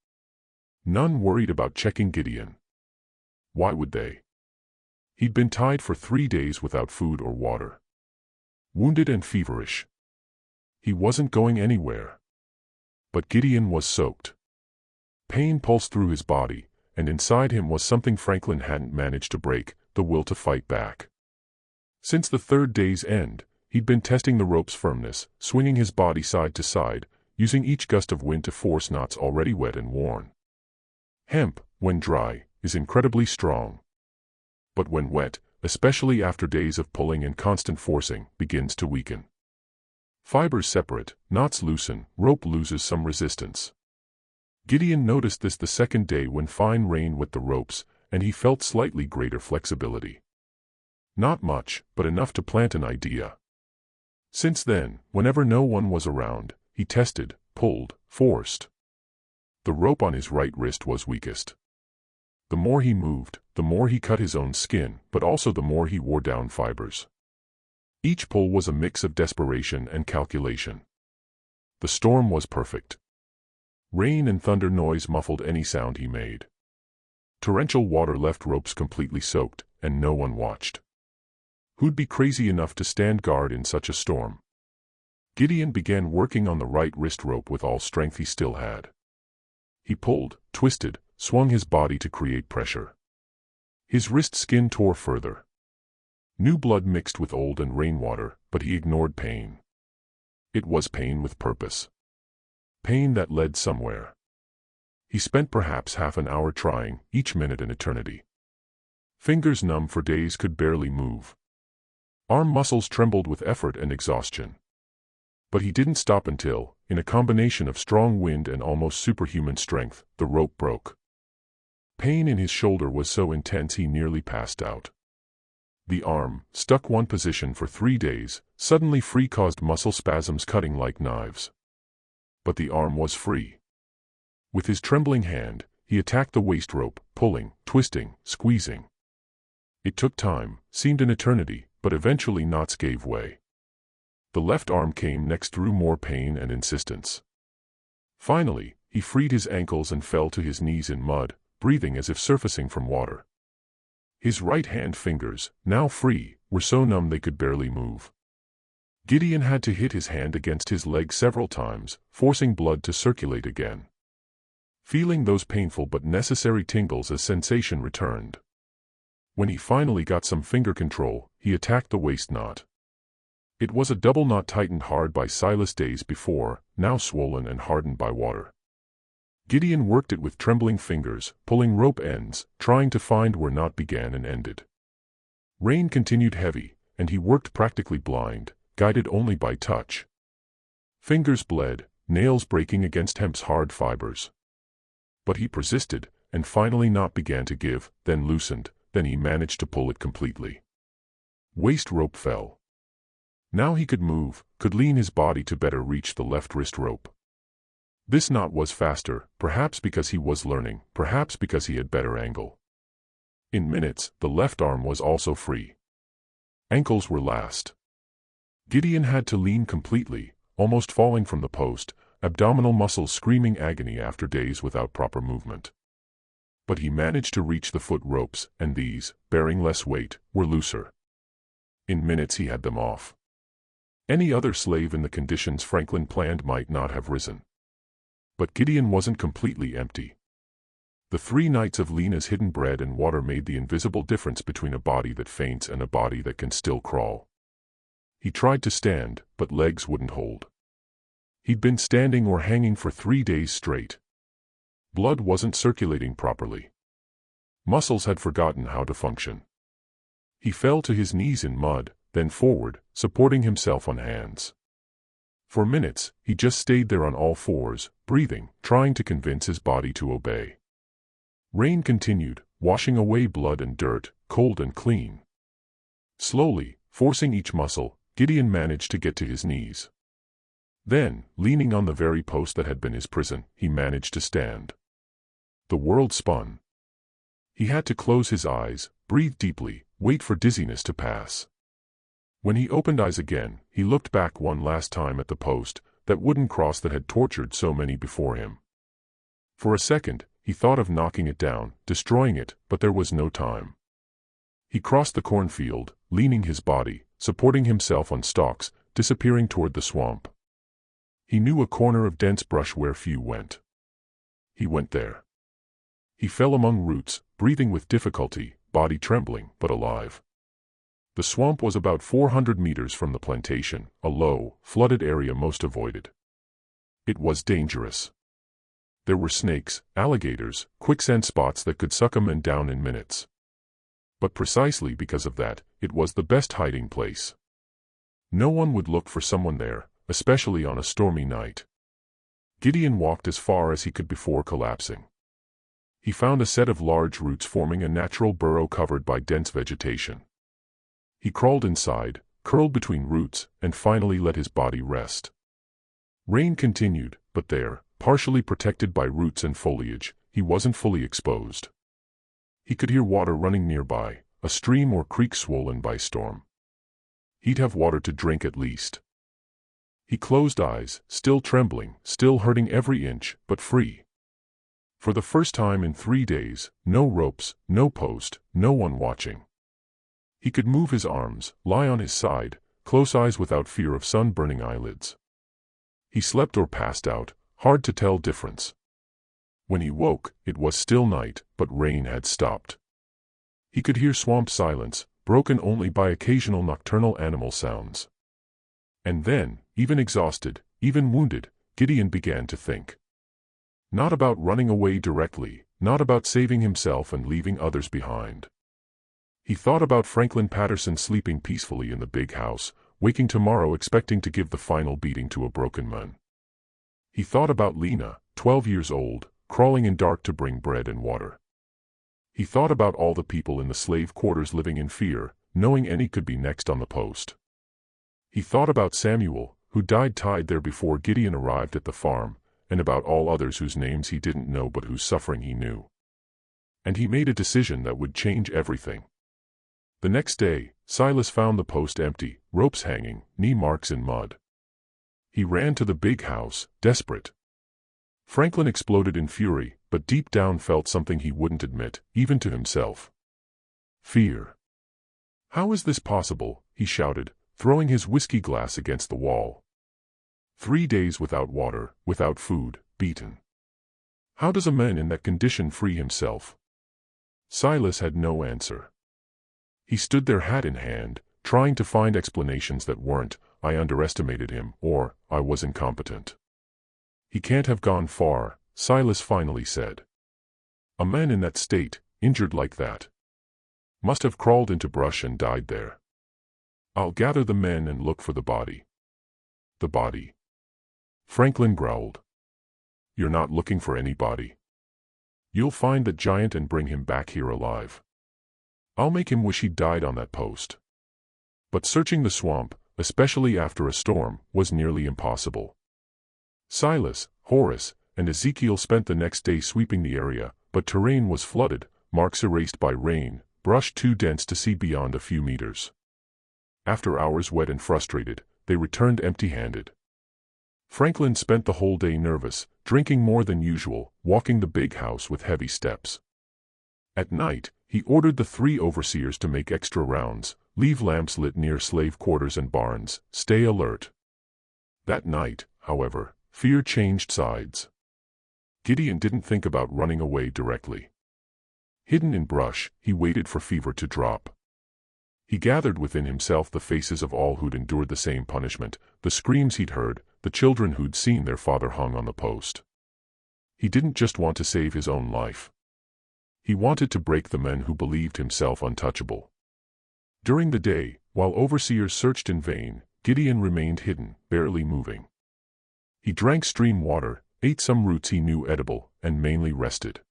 None worried about checking Gideon. Why would they? He'd been tied for 3 days without food or water. Wounded and feverish. He wasn't going anywhere. But Gideon was soaked. Pain pulsed through his body, and inside him was something Franklin hadn't managed to break, the will to fight back. Since the 3rd day's end, he'd been testing the rope's firmness, swinging his body side to side, using each gust of wind to force knots already wet and worn. Hemp, when dry, is incredibly strong. But when wet, especially after days of pulling and constant forcing, begins to weaken. Fibers separate, knots loosen, rope loses some resistance. Gideon noticed this the 2nd day when fine rain wet the ropes, and he felt slightly greater flexibility. Not much, but enough to plant an idea. Since then, whenever no one was around, he tested, pulled, forced. The rope on his right wrist was weakest. The more he moved, the more he cut his own skin, but also the more he wore down fibers. Each pull was a mix of desperation and calculation. The storm was perfect. Rain and thunder noise muffled any sound he made. Torrential water left ropes completely soaked, and no one watched. Who'd be crazy enough to stand guard in such a storm? Gideon began working on the right wrist rope with all strength he still had. He pulled, twisted, swung his body to create pressure. His wrist skin tore further. New blood mixed with old and rainwater, but he ignored pain. It was pain with purpose. Pain that led somewhere. He spent perhaps half an hour trying, each minute an eternity. Fingers numb for days could barely move. Arm muscles trembled with effort and exhaustion. But he didn't stop until, in a combination of strong wind and almost superhuman strength, the rope broke. Pain in his shoulder was so intense he nearly passed out. The arm, stuck one position for 3 days, suddenly free caused muscle spasms cutting like knives. But the arm was free. With his trembling hand, he attacked the waist rope, pulling, twisting, squeezing. It took time, seemed an eternity, but eventually knots gave way. The left arm came next through more pain and insistence. Finally, he freed his ankles and fell to his knees in mud, breathing as if surfacing from water. His right hand fingers, now free, were so numb they could barely move. Gideon had to hit his hand against his leg several times, forcing blood to circulate again. Feeling those painful but necessary tingles as sensation returned. When he finally got some finger control, he attacked the waist knot. It was a double knot tightened hard by Silas days before, now swollen and hardened by water. Gideon worked it with trembling fingers, pulling rope ends, trying to find where knot began and ended. Rain continued heavy, and he worked practically blind, guided only by touch. Fingers bled, nails breaking against hemp's hard fibers. But he persisted, and finally knot began to give, then loosened, then he managed to pull it completely. Waist rope fell. Now he could move, could lean his body to better reach the left wrist rope. This knot was faster, perhaps because he was learning, perhaps because he had better angle. In minutes, the left arm was also free. Ankles were last. Gideon had to lean completely, almost falling from the post, abdominal muscles screaming agony after days without proper movement. But he managed to reach the foot ropes, and these, bearing less weight, were looser. In minutes he had them off. Any other slave in the conditions Franklin planned might not have risen. But Gideon wasn't completely empty. The 3 nights of Lena's hidden bread and water made the invisible difference between a body that faints and a body that can still crawl. He tried to stand, but legs wouldn't hold. He'd been standing or hanging for 3 days straight. Blood wasn't circulating properly. Muscles had forgotten how to function. He fell to his knees in mud, then forward, supporting himself on hands. For minutes, he just stayed there on all fours, breathing, trying to convince his body to obey. Rain continued, washing away blood and dirt, cold and clean. Slowly, forcing each muscle, Gideon managed to get to his knees. Then, leaning on the very post that had been his prison, he managed to stand. The world spun. He had to close his eyes, breathe deeply, wait for dizziness to pass. When he opened eyes again, he looked back one last time at the post, that wooden cross that had tortured so many before him. For a second, he thought of knocking it down, destroying it, but there was no time. He crossed the cornfield, leaning his body, supporting himself on stalks, disappearing toward the swamp. He knew a corner of dense brush where few went. He went there. He fell among roots, breathing with difficulty, body trembling, but alive. The swamp was about 400 meters from the plantation, a low, flooded area most avoided. It was dangerous. There were snakes, alligators, quicksand spots that could suck a man down in minutes. But precisely because of that, it was the best hiding place. No one would look for someone there, especially on a stormy night. Gideon walked as far as he could before collapsing. He found a set of large roots forming a natural burrow covered by dense vegetation. He crawled inside, curled between roots, and finally let his body rest. Rain continued, but there, partially protected by roots and foliage, he wasn't fully exposed. He could hear water running nearby, a stream or creek swollen by storm. He'd have water to drink at least. He closed eyes, still trembling, still hurting every inch, but free. For the first time in 3 days, no ropes, no post, no one watching. He could move his arms, lie on his side, close eyes without fear of sun-burning eyelids. He slept or passed out, hard to tell difference. When he woke, it was still night, but rain had stopped. He could hear swamp silence, broken only by occasional nocturnal animal sounds. And then, even exhausted, even wounded, Gideon began to think. Not about running away directly, not about saving himself and leaving others behind. He thought about Franklin Patterson sleeping peacefully in the big house, waking tomorrow expecting to give the final beating to a broken man. He thought about Lena, 12 years old, crawling in dark to bring bread and water. He thought about all the people in the slave quarters living in fear, knowing any could be next on the post. He thought about Samuel, who died tied there before Gideon arrived at the farm, and about all others whose names he didn't know but whose suffering he knew. And he made a decision that would change everything. The next day, Silas found the post empty, ropes hanging, knee marks in mud. He ran to the big house, desperate. Franklin exploded in fury, but deep down felt something he wouldn't admit, even to himself. Fear. "How is this possible?" he shouted, throwing his whiskey glass against the wall. 3 days without water, without food, beaten. How does a man in that condition free himself? Silas had no answer. He stood there hat in hand, trying to find explanations that weren't, "I underestimated him," or "I was incompetent." "He can't have gone far," Silas finally said. "A man in that state, injured like that, must have crawled into brush and died there. I'll gather the men and look for the body." "The body?" Franklin growled. "You're not looking for any body. You'll find the giant and bring him back here alive. I'll make him wish he'd died on that post." But searching the swamp, especially after a storm, was nearly impossible. Silas, Horace, and Ezekiel spent the next day sweeping the area, but terrain was flooded, marks erased by rain, brush too dense to see beyond a few meters. After hours wet and frustrated, they returned empty-handed. Franklin spent the whole day nervous, drinking more than usual, walking the big house with heavy steps. At night, he ordered the 3 overseers to make extra rounds, leave lamps lit near slave quarters and barns, stay alert. That night, however, fear changed sides. Gideon didn't think about running away directly. Hidden in brush, he waited for fever to drop. He gathered within himself the faces of all who'd endured the same punishment, the screams he'd heard, the children who'd seen their father hung on the post. He didn't just want to save his own life. He wanted to break the men who believed himself untouchable. During the day, while overseers searched in vain, Gideon remained hidden, barely moving. He drank stream water, ate some roots he knew edible, and mainly rested.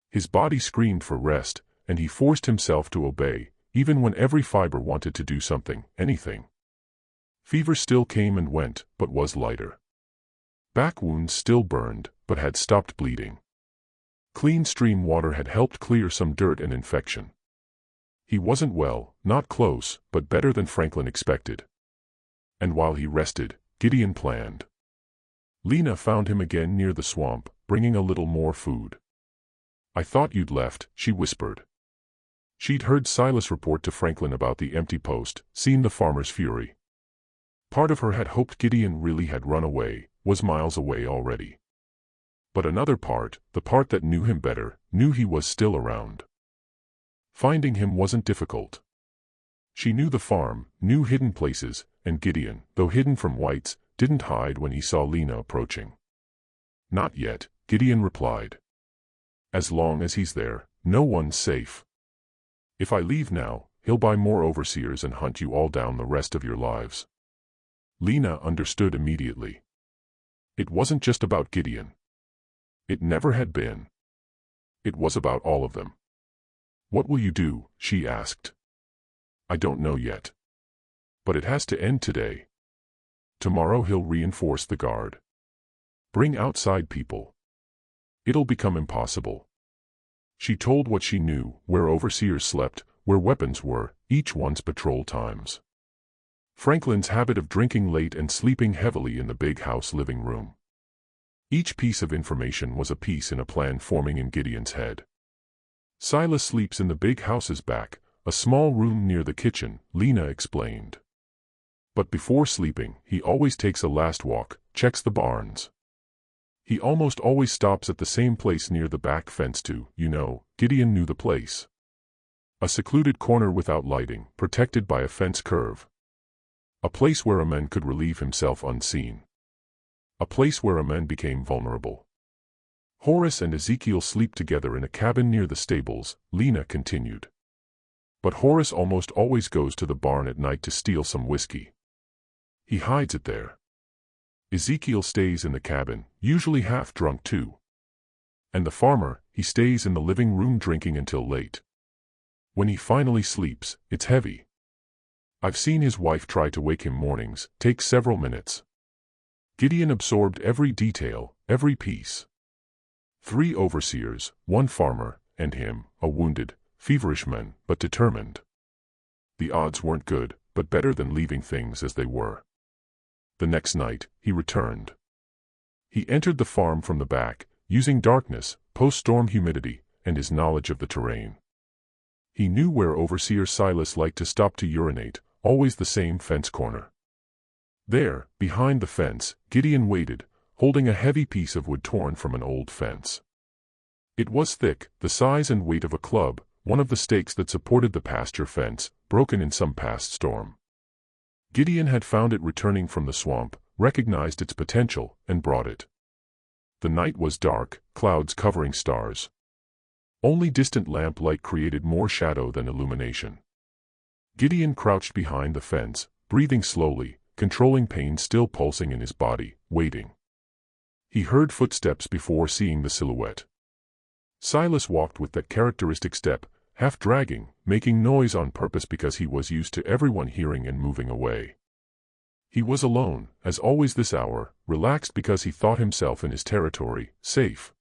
His body screamed for rest, and he forced himself to obey, even when every fiber wanted to do something, anything. Fever still came and went, but was lighter. Back wounds still burned, but had stopped bleeding. Clean stream water had helped clear some dirt and infection. He wasn't well, not close, but better than Franklin expected. And while he rested, Gideon planned. Lena found him again near the swamp, bringing a little more food. "I thought you'd left," she whispered. She'd heard Silas report to Franklin about the empty post, seen the farmer's fury. Part of her had hoped Gideon really had run away, was miles away already. But another part, the part that knew him better, knew he was still around. Finding him wasn't difficult. She knew the farm, knew hidden places, and Gideon, though hidden from whites, didn't hide when he saw Lena approaching. "Not yet," Gideon replied. "As long as he's there, no one's safe. If I leave now, he'll buy more overseers and hunt you all down the rest of your lives." Lena understood immediately. It wasn't just about Gideon. It never had been. It was about all of them. "What will you do?" she asked. "I don't know yet. But it has to end today. Tomorrow he'll reinforce the guard. Bring outside people. It'll become impossible." She told what she knew, where overseers slept, where weapons were, each one's patrol times. Franklin's habit of drinking late and sleeping heavily in the big house living room. Each piece of information was a piece in a plan forming in Gideon's head. "Silas sleeps in the big house's back, a small room near the kitchen," Lena explained. "But before sleeping, he always takes a last walk, checks the barns. He almost always stops at the same place near the back fence too, you know." Gideon knew the place. A secluded corner without lighting, protected by a fence curve. A place where a man could relieve himself unseen. A place where a man became vulnerable. "Horace and Ezekiel sleep together in a cabin near the stables," Lena continued. "But Horace almost always goes to the barn at night to steal some whiskey. He hides it there. Ezekiel stays in the cabin, usually half drunk too. And the farmer, he stays in the living room drinking until late. When he finally sleeps, it's heavy. I've seen his wife try to wake him mornings, take several minutes." Gideon absorbed every detail, every piece. 3 overseers, 1 farmer, and him, a wounded, feverish man, but determined. The odds weren't good, but better than leaving things as they were. The next night, he returned. He entered the farm from the back, using darkness, post-storm humidity, and his knowledge of the terrain. He knew where Overseer Silas liked to stop to urinate, always the same fence corner. There, behind the fence, Gideon waited, holding a heavy piece of wood torn from an old fence. It was thick, the size and weight of a club, one of the stakes that supported the pasture fence, broken in some past storm. Gideon had found it returning from the swamp, recognized its potential, and brought it. The night was dark, clouds covering stars. Only distant lamp light created more shadow than illumination. Gideon crouched behind the fence, breathing slowly, controlling pain still pulsing in his body, waiting. He heard footsteps before seeing the silhouette. Silas walked with that characteristic step, half dragging, making noise on purpose because he was used to everyone hearing and moving away. He was alone, as always this hour, relaxed because he thought himself in his territory, safe.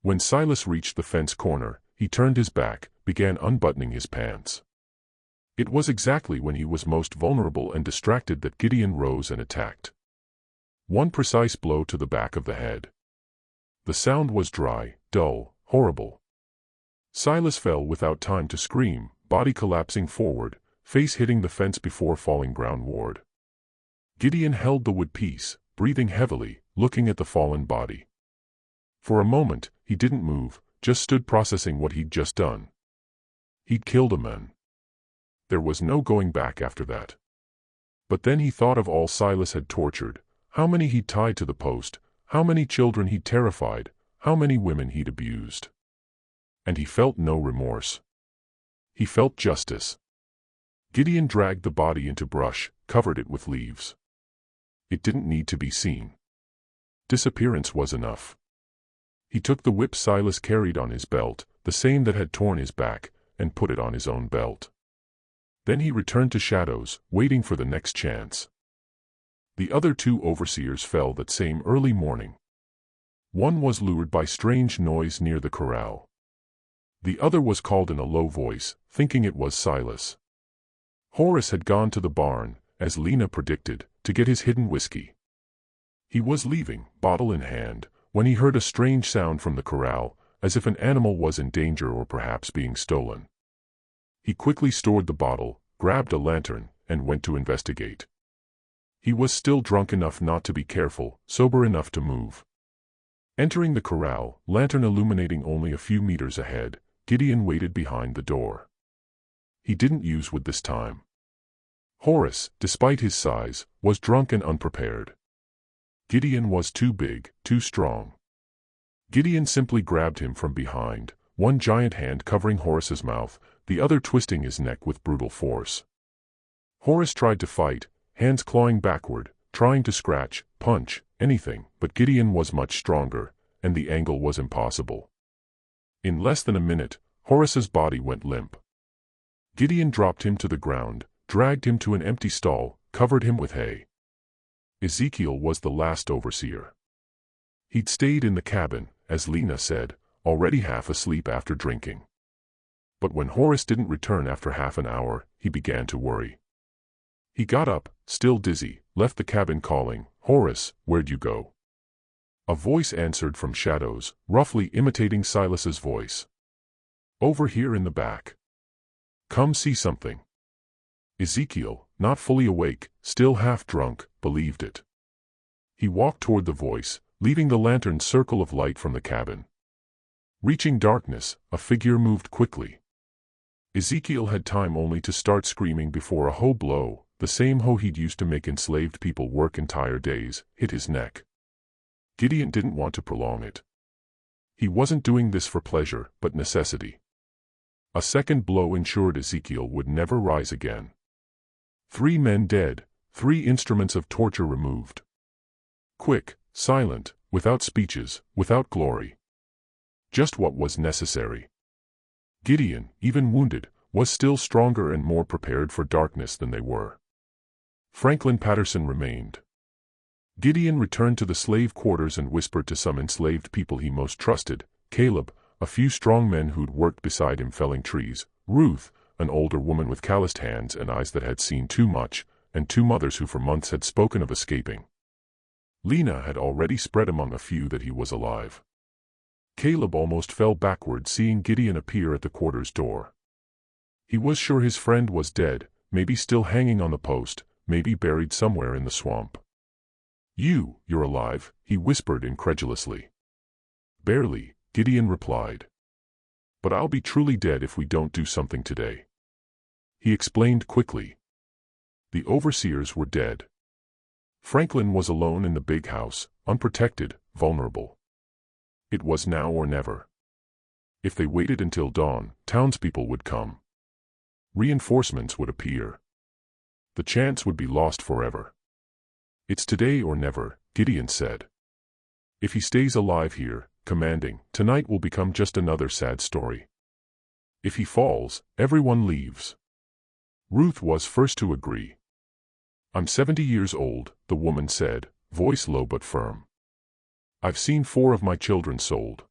When Silas reached the fence corner, he turned his back, began unbuttoning his pants. It was exactly when he was most vulnerable and distracted that Gideon rose and attacked. One precise blow to the back of the head. The sound was dry, dull, horrible. Silas fell without time to scream, body collapsing forward, face hitting the fence before falling groundward. Gideon held the wood piece, breathing heavily, looking at the fallen body. For a moment, he didn't move, just stood processing what he'd just done. He'd killed a man. There was no going back after that. But then he thought of all Silas had tortured, how many he'd tied to the post, how many children he'd terrified, how many women he'd abused. And he felt no remorse. He felt justice. Gideon dragged the body into brush, covered it with leaves. It didn't need to be seen. Disappearance was enough. He took the whip Silas carried on his belt, the same that had torn his back, and put it on his own belt. Then he returned to Shadows, waiting for the next chance. The other two overseers fell that same early morning. One was lured by strange noise near the corral. The other was called in a low voice, thinking it was Silas. Horace had gone to the barn, as Lena predicted, to get his hidden whiskey. He was leaving, bottle in hand, when he heard a strange sound from the corral, as if an animal was in danger or perhaps being stolen. He quickly stored the bottle, grabbed a lantern, and went to investigate. He was still drunk enough not to be careful, sober enough to move. Entering the corral, lantern illuminating only a few meters ahead, Gideon waited behind the door. He didn't use wood this time. Horace, despite his size, was drunk and unprepared. Gideon was too big, too strong. Gideon simply grabbed him from behind, one giant hand covering Horace's mouth, the other twisting his neck with brutal force. Horace tried to fight, hands clawing backward, trying to scratch, punch, anything, but Gideon was much stronger, and the angle was impossible. In less than a minute, Horace's body went limp. Gideon dropped him to the ground, dragged him to an empty stall, covered him with hay. Ezekiel was the last overseer. He'd stayed in the cabin, as Lena said, already half asleep after drinking. But when Horace didn't return after half an hour, he began to worry. He got up, still dizzy, left the cabin calling, "Horace, where'd you go?" A voice answered from Shadows, roughly imitating Silas's voice. "Over here in the back. Come see something." Ezekiel, not fully awake, still half drunk, believed it. He walked toward the voice, leaving the lantern's circle of light from the cabin. Reaching darkness, a figure moved quickly. Ezekiel had time only to start screaming before a hoe blow, the same hoe he'd used to make enslaved people work entire days, hit his neck. Gideon didn't want to prolong it. He wasn't doing this for pleasure, but necessity. A second blow ensured Ezekiel would never rise again. 3 men dead, 3 instruments of torture removed. Quick, silent, without speeches, without glory. Just what was necessary. Gideon, even wounded, was still stronger and more prepared for darkness than they were. Franklin Patterson remained. Gideon returned to the slave quarters and whispered to some enslaved people he most trusted, Caleb, a few strong men who'd worked beside him felling trees, Ruth, an older woman with calloused hands and eyes that had seen too much, and 2 mothers who for months had spoken of escaping. Lena had already spread among a few that he was alive. Caleb almost fell backward seeing Gideon appear at the quarters door. He was sure his friend was dead, maybe still hanging on the post, maybe buried somewhere in the swamp. You're alive," he whispered incredulously. "Barely," Gideon replied. "But I'll be truly dead if we don't do something today." He explained quickly. The overseers were dead. Franklin was alone in the big house, unprotected, vulnerable. It was now or never. If they waited until dawn, townspeople would come. Reinforcements would appear. The chance would be lost forever. "It's today or never," Gideon said. "If he stays alive here, commanding, tonight will become just another sad story. If he falls, everyone leaves." Ruth was first to agree. "I'm 70 years old," the woman said, voice low but firm. "I've seen 4 of my children sold.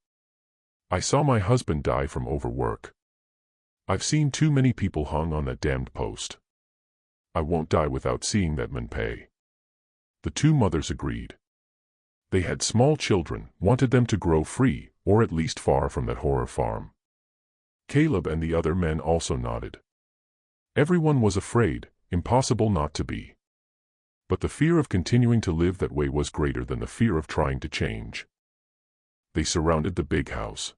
I saw my husband die from overwork. I've seen too many people hung on that damned post. I won't die without seeing that man pay." The 2 mothers agreed. They had small children, wanted them to grow free, or at least far from that horror farm. Caleb and the other men also nodded. Everyone was afraid, impossible not to be. But the fear of continuing to live that way was greater than the fear of trying to change. They surrounded the big house.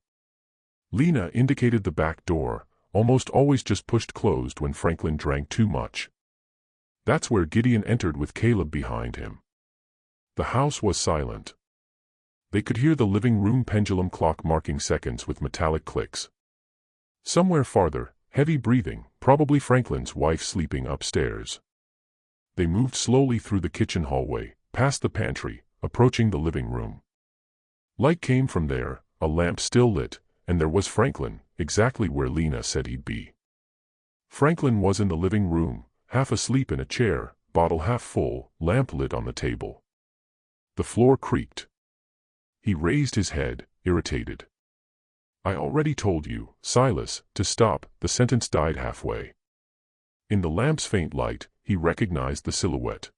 Lena indicated the back door, almost always just pushed closed when Franklin drank too much. That's where Gideon entered with Caleb behind him. The house was silent. They could hear the living room pendulum clock marking seconds with metallic clicks, Somewhere farther, heavy breathing, probably Franklin's wife sleeping upstairs. They moved slowly through the kitchen hallway, past the pantry, approaching the living room. Light came from there, a lamp still lit, and there was Franklin, exactly where Lena said he'd be. Franklin was in the living room, half asleep in a chair, bottle half full, lamp lit on the table. The floor creaked. He raised his head, irritated. "I already told you, Silas, to stop." The sentence died halfway. In the lamp's faint light, he recognized the silhouette.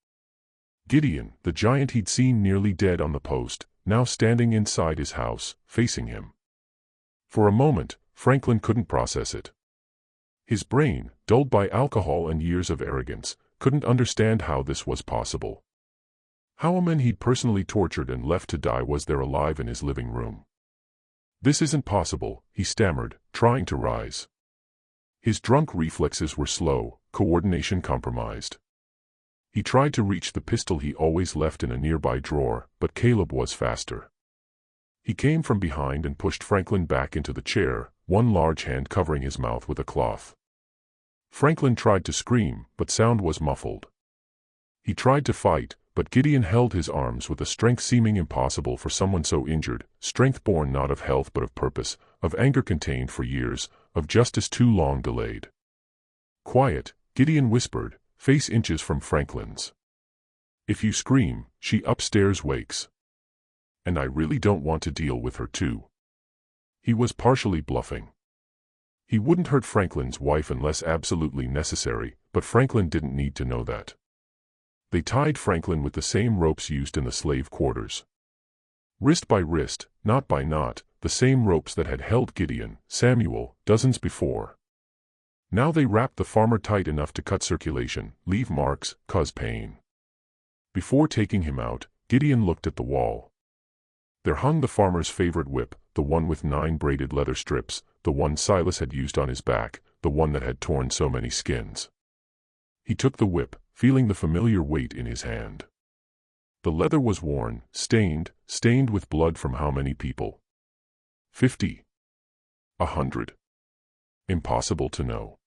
Gideon, the giant he'd seen nearly dead on the post, now standing inside his house, facing him. For a moment, Franklin couldn't process it. His brain, dulled by alcohol and years of arrogance, couldn't understand how this was possible. How a man he'd personally tortured and left to die was there alive in his living room. "This isn't possible," he stammered, trying to rise. His drunk reflexes were slow, coordination compromised. He tried to reach the pistol he always left in a nearby drawer, but Caleb was faster. He came from behind and pushed Franklin back into the chair, one large hand covering his mouth with a cloth. Franklin tried to scream, but sound was muffled. He tried to fight, but Gideon held his arms with a strength seeming impossible for someone so injured, strength born not of health but of purpose, of anger contained for years, of justice too long delayed. "Quiet," Gideon whispered, face inches from Franklin's. "If you scream, she upstairs wakes. And I really don't want to deal with her too." He was partially bluffing. He wouldn't hurt Franklin's wife unless absolutely necessary, but Franklin didn't need to know that. They tied Franklin with the same ropes used in the slave quarters. Wrist by wrist, knot by knot, the same ropes that had held Gideon, Samuel, dozens before. Now they wrapped the farmer tight enough to cut circulation, leave marks, cause pain. Before taking him out, Gideon looked at the wall. There hung the farmer's favorite whip, the one with 9 braided leather strips, the one Silas had used on his back, the one that had torn so many skins. He took the whip, feeling the familiar weight in his hand. The leather was worn, stained with blood from how many people? 50? 100? Impossible to know.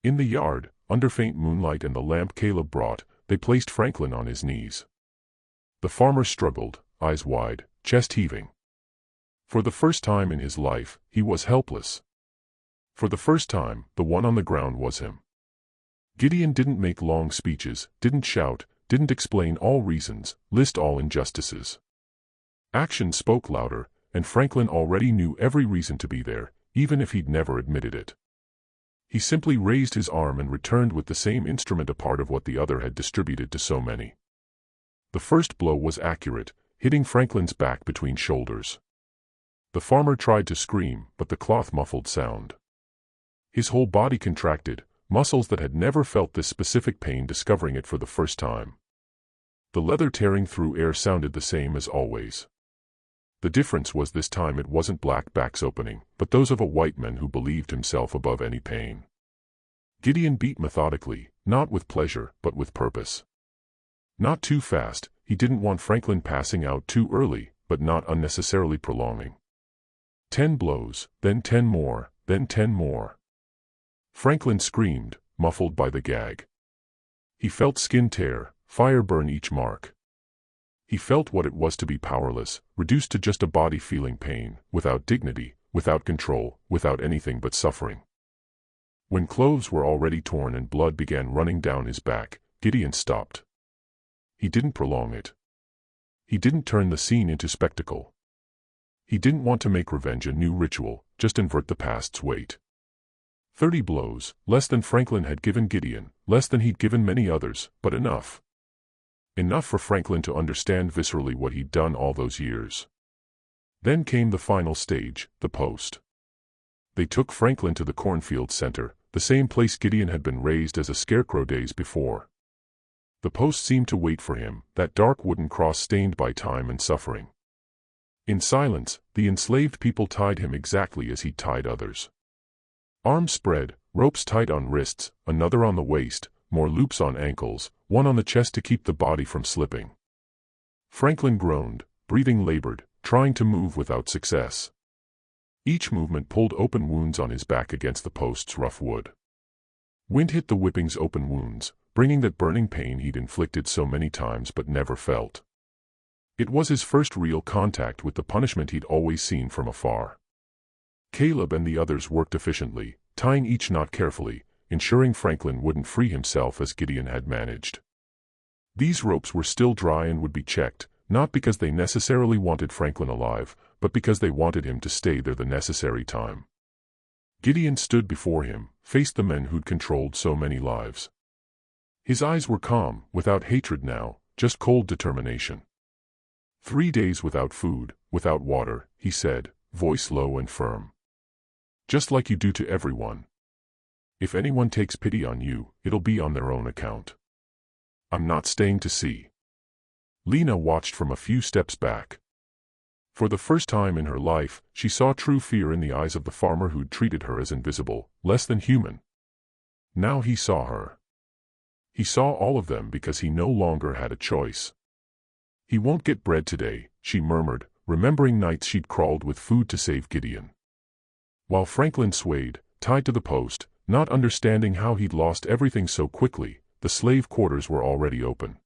In the yard, under faint moonlight and the lamp Caleb brought, they placed Franklin on his knees. The farmer struggled, eyes wide, chest heaving. For the first time in his life, he was helpless. For the first time, the one on the ground was him. Gideon didn't make long speeches, didn't shout, didn't explain all reasons, list all injustices. Action spoke louder, and Franklin already knew every reason to be there, even if he'd never admitted it. He simply raised his arm and returned with the same instrument, a part of what the other had distributed to so many. The first blow was accurate, hitting Franklin's back between shoulders. The farmer tried to scream, but the cloth muffled sound. His whole body contracted, muscles that had never felt this specific pain discovering it for the first time. The leather tearing through air sounded the same as always. The difference was this time it wasn't black backs opening, but those of a white man who believed himself above any pain. Gideon beat methodically, not with pleasure, but with purpose. Not too fast, he didn't want Franklin passing out too early, but not unnecessarily prolonging. 10 blows, then 10 more, then 10 more. Franklin screamed, muffled by the gag. He felt skin tear, fire burn each mark. He felt what it was to be powerless, reduced to just a body feeling pain, without dignity, without control, without anything but suffering. When clothes were already torn and blood began running down his back, Gideon stopped. He didn't prolong it. He didn't turn the scene into spectacle. He didn't want to make revenge a new ritual, just invert the past's weight. 30 blows, less than Franklin had given Gideon, less than he'd given many others, but enough. Enough for Franklin to understand viscerally what he'd done all those years. Then came the final stage, the post. They took Franklin to the cornfield center, the same place Gideon had been raised as a scarecrow days before. The post seemed to wait for him, that dark wooden cross stained by time and suffering. In silence, the enslaved people tied him exactly as he'd tied others. Arms spread, ropes tight on wrists, another on the waist, more loops on ankles, one on the chest to keep the body from slipping. Franklin groaned, breathing labored, trying to move without success. Each movement pulled open wounds on his back against the post's rough wood. Wind hit the whipping's open wounds, bringing that burning pain he'd inflicted so many times but never felt. It was his first real contact with the punishment he'd always seen from afar. Caleb and the others worked efficiently, tying each knot carefully, ensuring Franklin wouldn't free himself as Gideon had managed. These ropes were still dry and would be checked, not because they necessarily wanted Franklin alive, but because they wanted him to stay there the necessary time. Gideon stood before him, faced the men who'd controlled so many lives. His eyes were calm, without hatred now, just cold determination. 3 days without food, without water, he said, voice low and firm. Just like you do to everyone. If anyone takes pity on you, it'll be on their own account. I'm not staying to see. Lena watched from a few steps back. For the first time in her life, she saw true fear in the eyes of the farmer who'd treated her as invisible, less than human. Now he saw her. He saw all of them because he no longer had a choice. He won't get bread today, she murmured, remembering nights she'd crawled with food to save Gideon. While Franklin swayed, tied to the post, not understanding how he'd lost everything so quickly, the slave quarters were already open.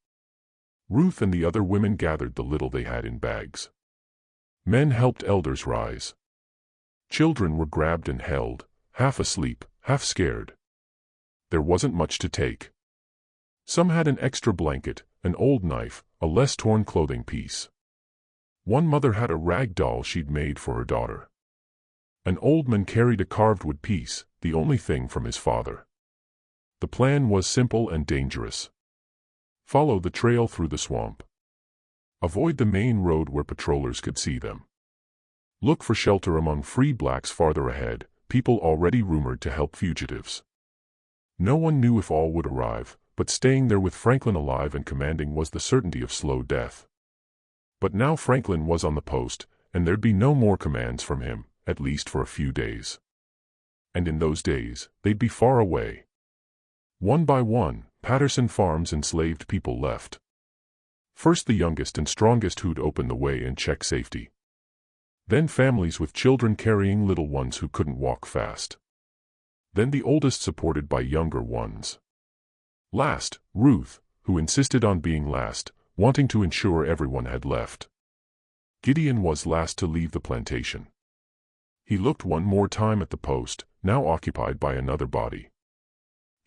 Ruth and the other women gathered the little they had in bags. Men helped elders rise. Children were grabbed and held, half asleep, half scared. There wasn't much to take. Some had an extra blanket, an old knife, a less torn clothing piece. One mother had a rag doll she'd made for her daughter. An old man carried a carved wood piece, the only thing from his father. The plan was simple and dangerous. Follow the trail through the swamp. Avoid the main road where patrollers could see them. Look for shelter among free blacks farther ahead, people already rumored to help fugitives. No one knew if all would arrive, but staying there with Franklin alive and commanding was the certainty of slow death. But now Franklin was on the post, and there'd be no more commands from him, at least for a few days. And in those days, they'd be far away. One by one, Patterson Farm's enslaved people left. First the youngest and strongest who'd open the way and check safety. Then families with children carrying little ones who couldn't walk fast. Then the oldest supported by younger ones. Last, Ruth, who insisted on being last, wanting to ensure everyone had left. Gideon was last to leave the plantation. He looked one more time at the post, now occupied by another body.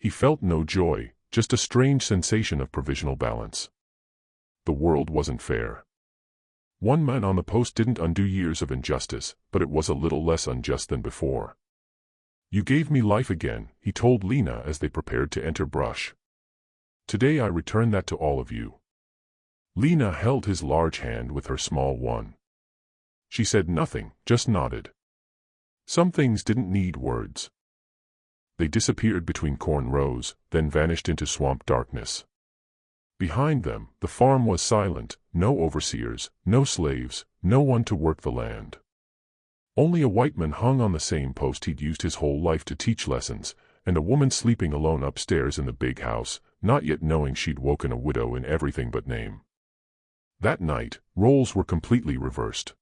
He felt no joy, just a strange sensation of provisional balance. The world wasn't fair. One man on the post didn't undo years of injustice, but it was a little less unjust than before. You gave me life again, he told Lena as they prepared to enter brush. Today I return that to all of you. Lena held his large hand with her small one. She said nothing, just nodded. Some things didn't need words. They disappeared between corn rows, then vanished into swamp darkness. Behind them, the farm was silent, no overseers, no slaves, no one to work the land. Only a white man hung on the same post he'd used his whole life to teach lessons, and a woman sleeping alone upstairs in the big house, not yet knowing she'd woken a widow in everything but name. That night, roles were completely reversed.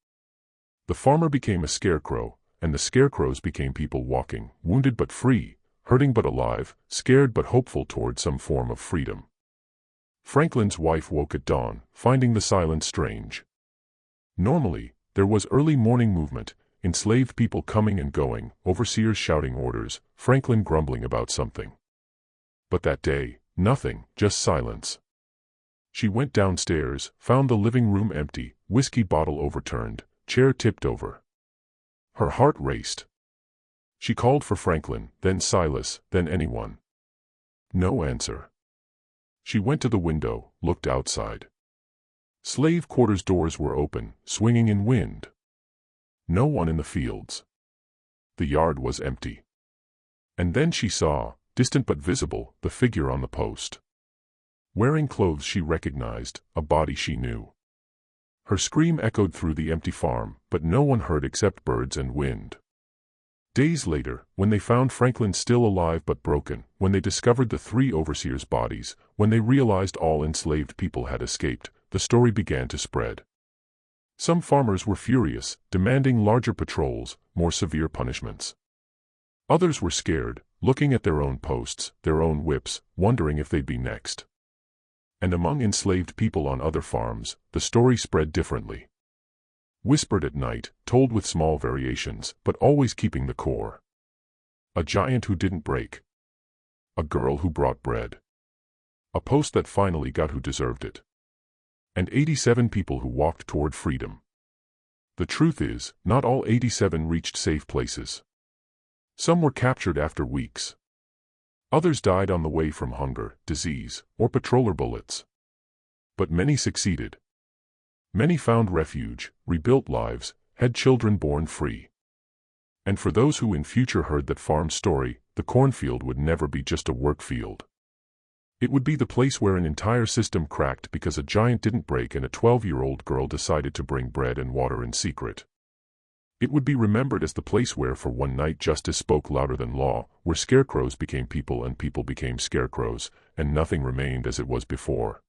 The farmer became a scarecrow, and the scarecrows became people walking, wounded but free, hurting but alive, scared but hopeful toward some form of freedom. Franklin's wife woke at dawn, finding the silence strange. Normally, there was early morning movement, enslaved people coming and going, overseers shouting orders, Franklin grumbling about something. But that day, nothing, just silence. She went downstairs, found the living room empty, whiskey bottle overturned, chair tipped over. Her heart raced. She called for Franklin, then Silas, then anyone. No answer. She went to the window, looked outside. Slave quarters doors were open, swinging in wind. No one in the fields. The yard was empty. And then she saw, distant but visible, the figure on the post. Wearing clothes she recognized, a body she knew. Her scream echoed through the empty farm, but no one heard except birds and wind. Days later, when they found Franklin still alive but broken, when they discovered the 3 overseers' bodies, when they realized all enslaved people had escaped, the story began to spread. Some farmers were furious, demanding larger patrols, more severe punishments. Others were scared, looking at their own posts, their own whips, wondering if they'd be next. And among enslaved people on other farms, the story spread differently. Whispered at night, told with small variations, but always keeping the core. A giant who didn't break. A girl who brought bread. A post that finally got who deserved it. And 87 people who walked toward freedom. The truth is, not all 87 reached safe places. Some were captured after weeks. Others died on the way from hunger, disease, or patroller bullets. But many succeeded. Many found refuge, rebuilt lives, had children born free. And for those who in future heard that farm story, the cornfield would never be just a work field. It would be the place where an entire system cracked because a giant didn't break and a 12-year-old girl decided to bring bread and water in secret. It would be remembered as the place where for one night justice spoke louder than law, where scarecrows became people and people became scarecrows, and nothing remained as it was before.